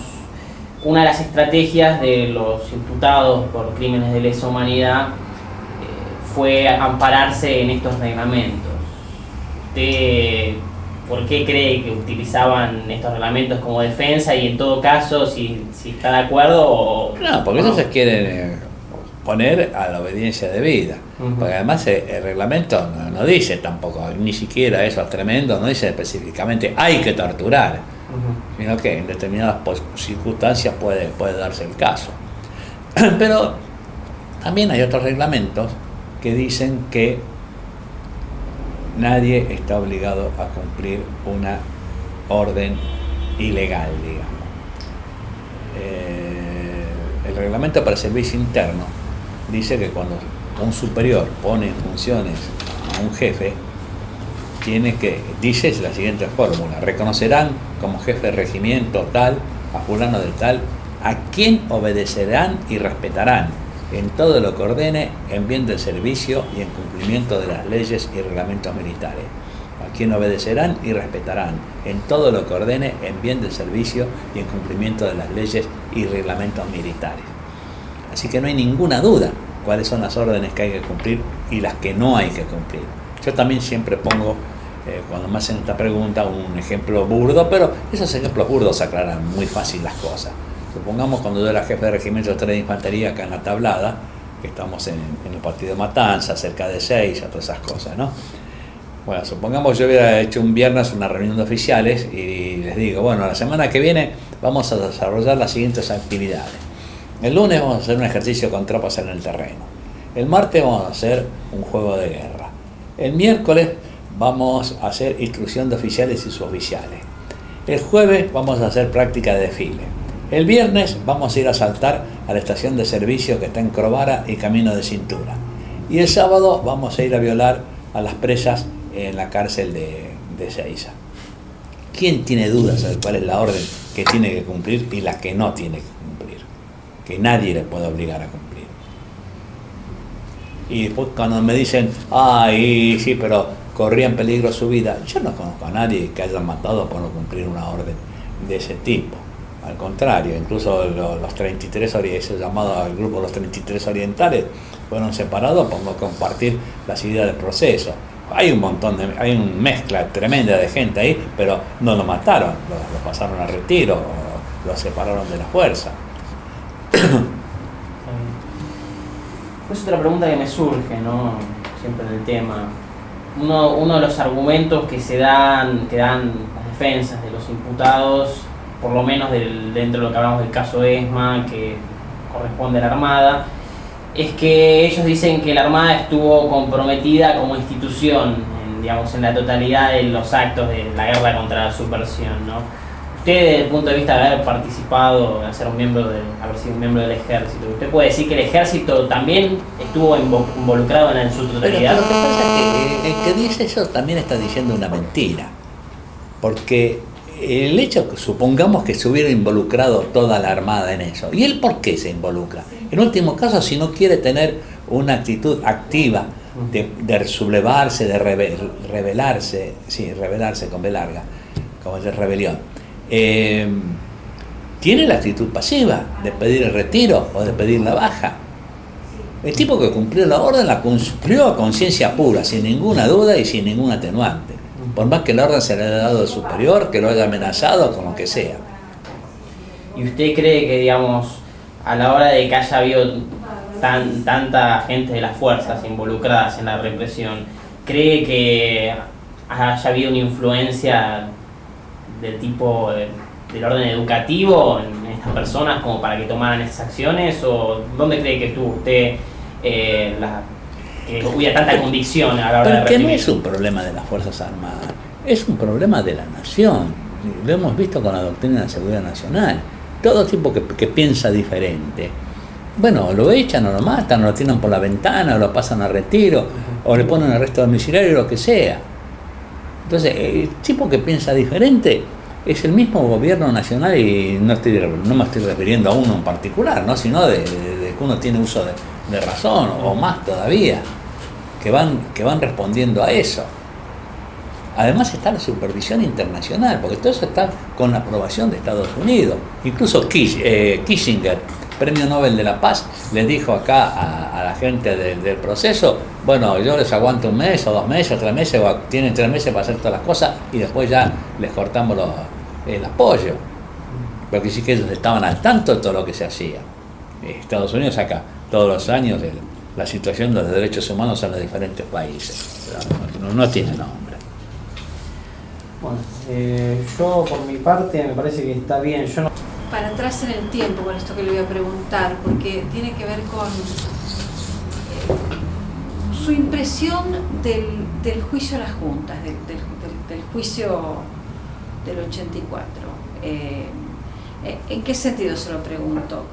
una de las estrategias de los imputados por crímenes de lesa humanidad fue ampararse en estos reglamentos? ¿Usted por qué cree que utilizaban estos reglamentos como defensa y en todo caso si está de acuerdo o No, porque ellos se quieren poner a la obediencia debida. Porque además el reglamento no dice tampoco, ni siquiera eso es tremendo, no dice específicamente hay que torturar, sino que en determinadas circunstancias puede darse el caso. Pero también hay otros reglamentos que dicen que nadie está obligado a cumplir una orden ilegal, digamos. El reglamento para el servicio interno dice que cuando un superior pone en funciones a un jefe, dice la siguiente fórmula: reconocerán como jefe de regimiento tal, a fulano de tal, a quien obedecerán y respetarán en todo lo que ordene en bien del servicio y en cumplimiento de las leyes y reglamentos militares. A quien obedecerán y respetarán en todo lo que ordene en bien del servicio y en cumplimiento de las leyes y reglamentos militares. Así que no hay ninguna duda cuáles son las órdenes que hay que cumplir y las que no hay que cumplir. Yo también siempre pongo, cuando me hacen esta pregunta, un ejemplo burdo, pero esos ejemplos burdos aclaran muy fácil las cosas. Supongamos cuando yo era jefe de regimiento de 3 de infantería acá en La Tablada, que estamos en el partido de Matanza, cerca de Seiza, todas esas cosas, ¿no? Bueno, supongamos yo hubiera hecho un viernes una reunión de oficiales y les digo, bueno, la semana que viene vamos a desarrollar las siguientes actividades. El lunes vamos a hacer un ejercicio con tropas en el terreno. El martes vamos a hacer un juego de guerra. El miércoles vamos a hacer instrucción de oficiales y suboficiales. El jueves vamos a hacer práctica de desfile. El viernes vamos a ir a saltar a la estación de servicio que está en Crovara y Camino de Cintura. Y el sábado vamos a ir a violar a las presas en la cárcel de Seiza. ¿Quién tiene dudas de cuál es la orden que tiene que cumplir y la que no tiene que cumplir? Que nadie le puede obligar a cumplir. Y después cuando me dicen, ay, sí, pero corría en peligro su vida, yo no conozco a nadie que haya matado por no cumplir una orden de ese tipo. Al contrario, incluso los 33 ese llamado al grupo los 33 orientales fueron separados por no compartir las ideas del proceso. Hay hay una mezcla tremenda de gente ahí, pero no lo mataron, lo pasaron a retiro, lo separaron de la fuerza. Es otra pregunta que me surge, ¿no? Siempre en el tema. Uno de los argumentos que dan las defensas de los imputados, por lo menos dentro de lo que hablamos del caso ESMA, que corresponde a la Armada, es que ellos dicen que la Armada estuvo comprometida como institución, en la totalidad de los actos de la guerra contra la subversión, ¿no? Usted, desde el punto de vista de haber participado, de haber sido un miembro del ejército, ¿usted puede decir que el ejército también estuvo involucrado en su totalidad? Pero lo que pasa es que el que dice eso también está diciendo una mentira, porque el hecho que supongamos que se hubiera involucrado toda la Armada en eso, ¿y él por qué se involucra? En último caso, si no quiere tener una actitud activa de sublevarse, de rebelarse con B larga, como es rebelión, tiene la actitud pasiva de pedir el retiro o de pedir la baja. El tipo que cumplió la orden la cumplió a conciencia pura, sin ninguna duda y sin ningún atenuante. Por más que la orden se le haya dado al superior, que lo haya amenazado, con lo que sea. ¿Y usted cree que, a la hora de que haya habido tanta gente de las fuerzas involucradas en la represión, cree que haya habido una influencia del tipo del orden educativo en estas personas como para que tomaran esas acciones? ¿O dónde cree que tuvo usted que hubiera tanta convicción a la hora de Porque no reprimir? es un problema de las Fuerzas Armadas, es un problema de la nación. Lo hemos visto con la doctrina de seguridad nacional. Todo tipo que piensa diferente, bueno, lo echan o lo matan, o lo tiran por la ventana, o lo pasan a retiro, o le ponen arresto domiciliario, lo que sea. Entonces, el tipo que piensa diferente es el mismo gobierno nacional, y no me estoy refiriendo a uno en particular, ¿no? Sino de que uno tiene uso de razón, o más todavía, que van respondiendo a eso. Además está la supervisión internacional, porque todo eso está con la aprobación de Estados Unidos. Incluso Kissinger, Premio Nobel de la Paz, les dijo acá a la gente del proceso, bueno, yo les aguanto 1 mes, o 2 meses, o 3 meses, o tienen 3 meses para hacer todas las cosas, y después ya les cortamos el apoyo. Porque sí que ellos estaban al tanto de todo lo que se hacía. Estados Unidos saca todos los años la situación de los derechos humanos en los diferentes países. No tiene nombre. Bueno, yo por mi parte me parece que está bien. Yo no... Para atrás en el tiempo con esto que le voy a preguntar, porque tiene que ver con su impresión del juicio a las juntas, del juicio del 84. ¿En qué sentido se lo pregunto?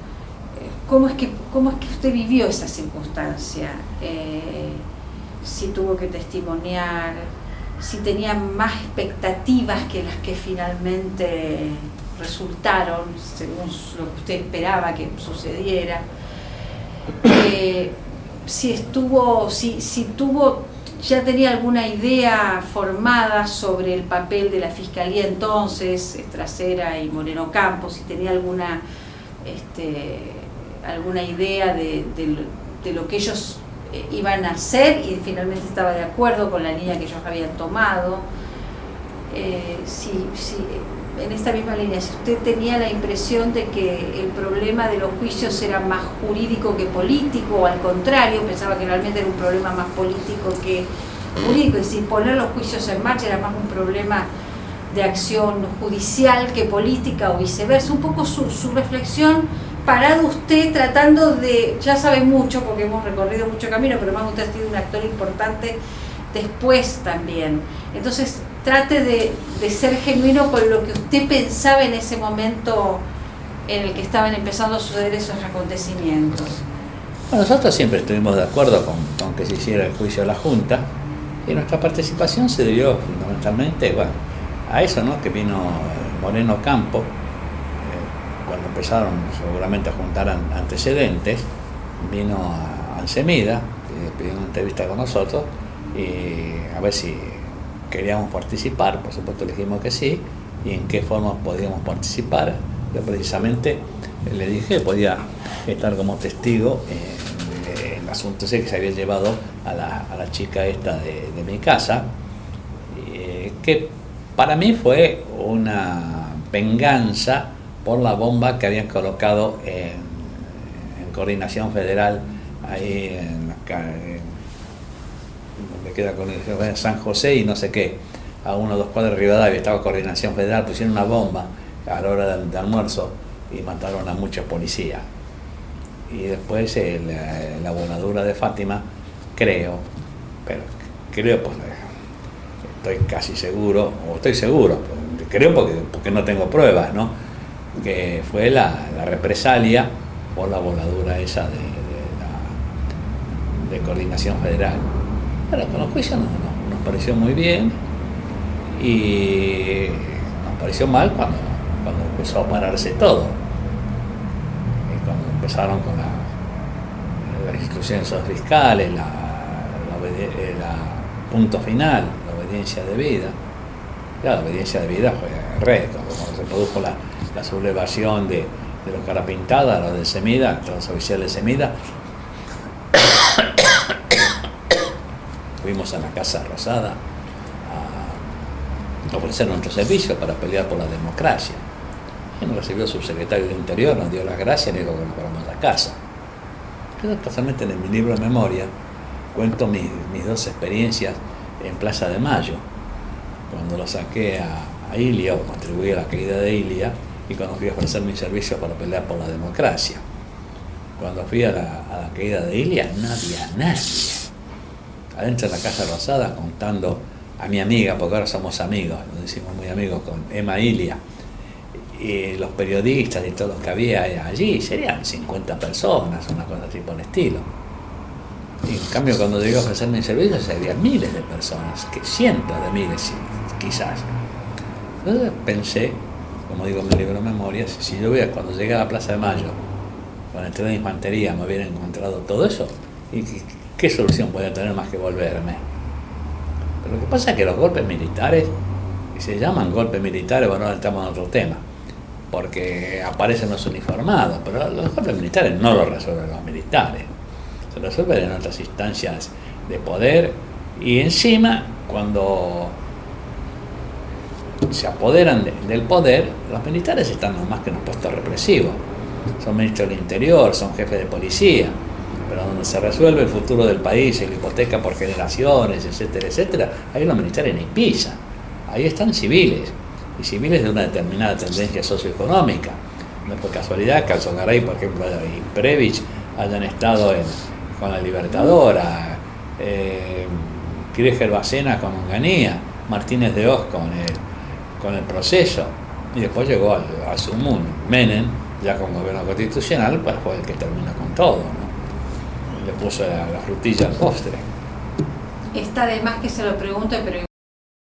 ¿Cómo es que usted vivió esa circunstancia? Si tuvo que testimoniar, si tenía más expectativas que las que finalmente resultaron, según lo que usted esperaba que sucediera, si ya tenía alguna idea formada sobre el papel de la Fiscalía entonces, Estracera y Moreno Campos, si tenía alguna idea de lo que ellos iban a hacer, y finalmente estaba de acuerdo con la línea que ellos habían tomado. En esta misma línea, si usted tenía la impresión de que el problema de los juicios era más jurídico que político, o al contrario, pensaba que realmente era un problema más político que jurídico, es decir, poner los juicios en marcha era más un problema de acción judicial que política, o viceversa. Un poco su reflexión, parado usted tratando de, ya sabe mucho porque hemos recorrido mucho camino, pero más usted ha sido un actor importante después también. Entonces trate de ser genuino con lo que usted pensaba en ese momento en el que estaban empezando a suceder esos acontecimientos. Bueno, nosotros siempre estuvimos de acuerdo con que se hiciera el juicio a la Junta, y nuestra participación se debió fundamentalmente a eso, ¿no? Que vino Moreno Campos, cuando empezaron seguramente a juntar antecedentes, vino a Ansemida, pidió una entrevista con nosotros, y a ver si queríamos participar. Por supuesto le dijimos que sí, y en qué forma podíamos participar. Yo precisamente le dije que podía estar como testigo en el asunto ese que se había llevado a la chica esta de mi casa, que para mí fue una venganza por la bomba que habían colocado en Coordinación Federal, ahí donde queda Coordinación San José y no sé qué, a 1 o 2 cuadras de Rivadavia, estaba Coordinación Federal, pusieron una bomba a la hora de almuerzo y mataron a muchos policías. Y después la voladura de Fátima, creo, pues estoy casi seguro, o estoy seguro, creo porque no tengo pruebas, ¿no? Que fue la represalia por la voladura esa de Coordinación Federal. Bueno, con los juicios nos pareció muy bien, y nos pareció mal cuando empezó a pararse todo, y cuando empezaron con las instrucciones de los fiscales, la punto final, la obediencia debida. Ya, la obediencia debida fue cuando se produjo la sublevación de los Carapintadas, los de Semida, los oficiales de Semida. Fuimos a la Casa Rosada a ofrecer nuestro servicio para pelear por la democracia. Y nos recibió el subsecretario de Interior, nos dio las gracias y dijo que nos fuéramos a casa. Yo casualmente en mi libro de memoria cuento mis 2 experiencias en Plaza de Mayo, cuando lo saqué a Ilia, o contribuí a la caída de Ilia, y cuando fui a ofrecer mis servicios para pelear por la democracia. Cuando fui a la caída de Ilia, no había nadie. Adentro de la Casa Rosada, contando a mi amiga, porque ahora somos amigos, nos hicimos muy amigos con Emma Ilia, y los periodistas y todos los que había allí, serían 50 personas, una cosa así por el estilo. Y en cambio, cuando llegué a ofrecer mis servicios, había miles de personas, que cientos de miles quizás. Entonces pensé, como digo en mi libro de Memorias, si yo hubiera, cuando llegué a la Plaza de Mayo, con el tren de infantería, me hubiera encontrado todo eso, ¿y qué solución podía tener más que volverme? Pero lo que pasa es que los golpes militares, y se llaman golpes militares, bueno, ahora estamos en otro tema, porque aparecen los uniformados, pero los golpes militares no los resuelven los militares, se resuelven en otras instancias de poder, y encima, cuando se apoderan del poder, los militares están más que en un puesto represivo, son ministros del Interior, son jefes de policía, pero donde se resuelve el futuro del país, la hipoteca por generaciones, etcétera, etcétera, ahí los militares ni pisan, ahí están civiles, y civiles de una determinada tendencia socioeconómica. No es por casualidad que Alzogaray, por ejemplo, y Previch hayan estado con la Libertadora, Kirchner Bacena con Onganía, Martínez de Hoz con el proceso, y después llegó a Sumun, Menem, ya con gobierno constitucional, pues fue el que terminó con todo, ¿no? Y le puso la frutilla al postre. Está de más que se lo pregunte, pero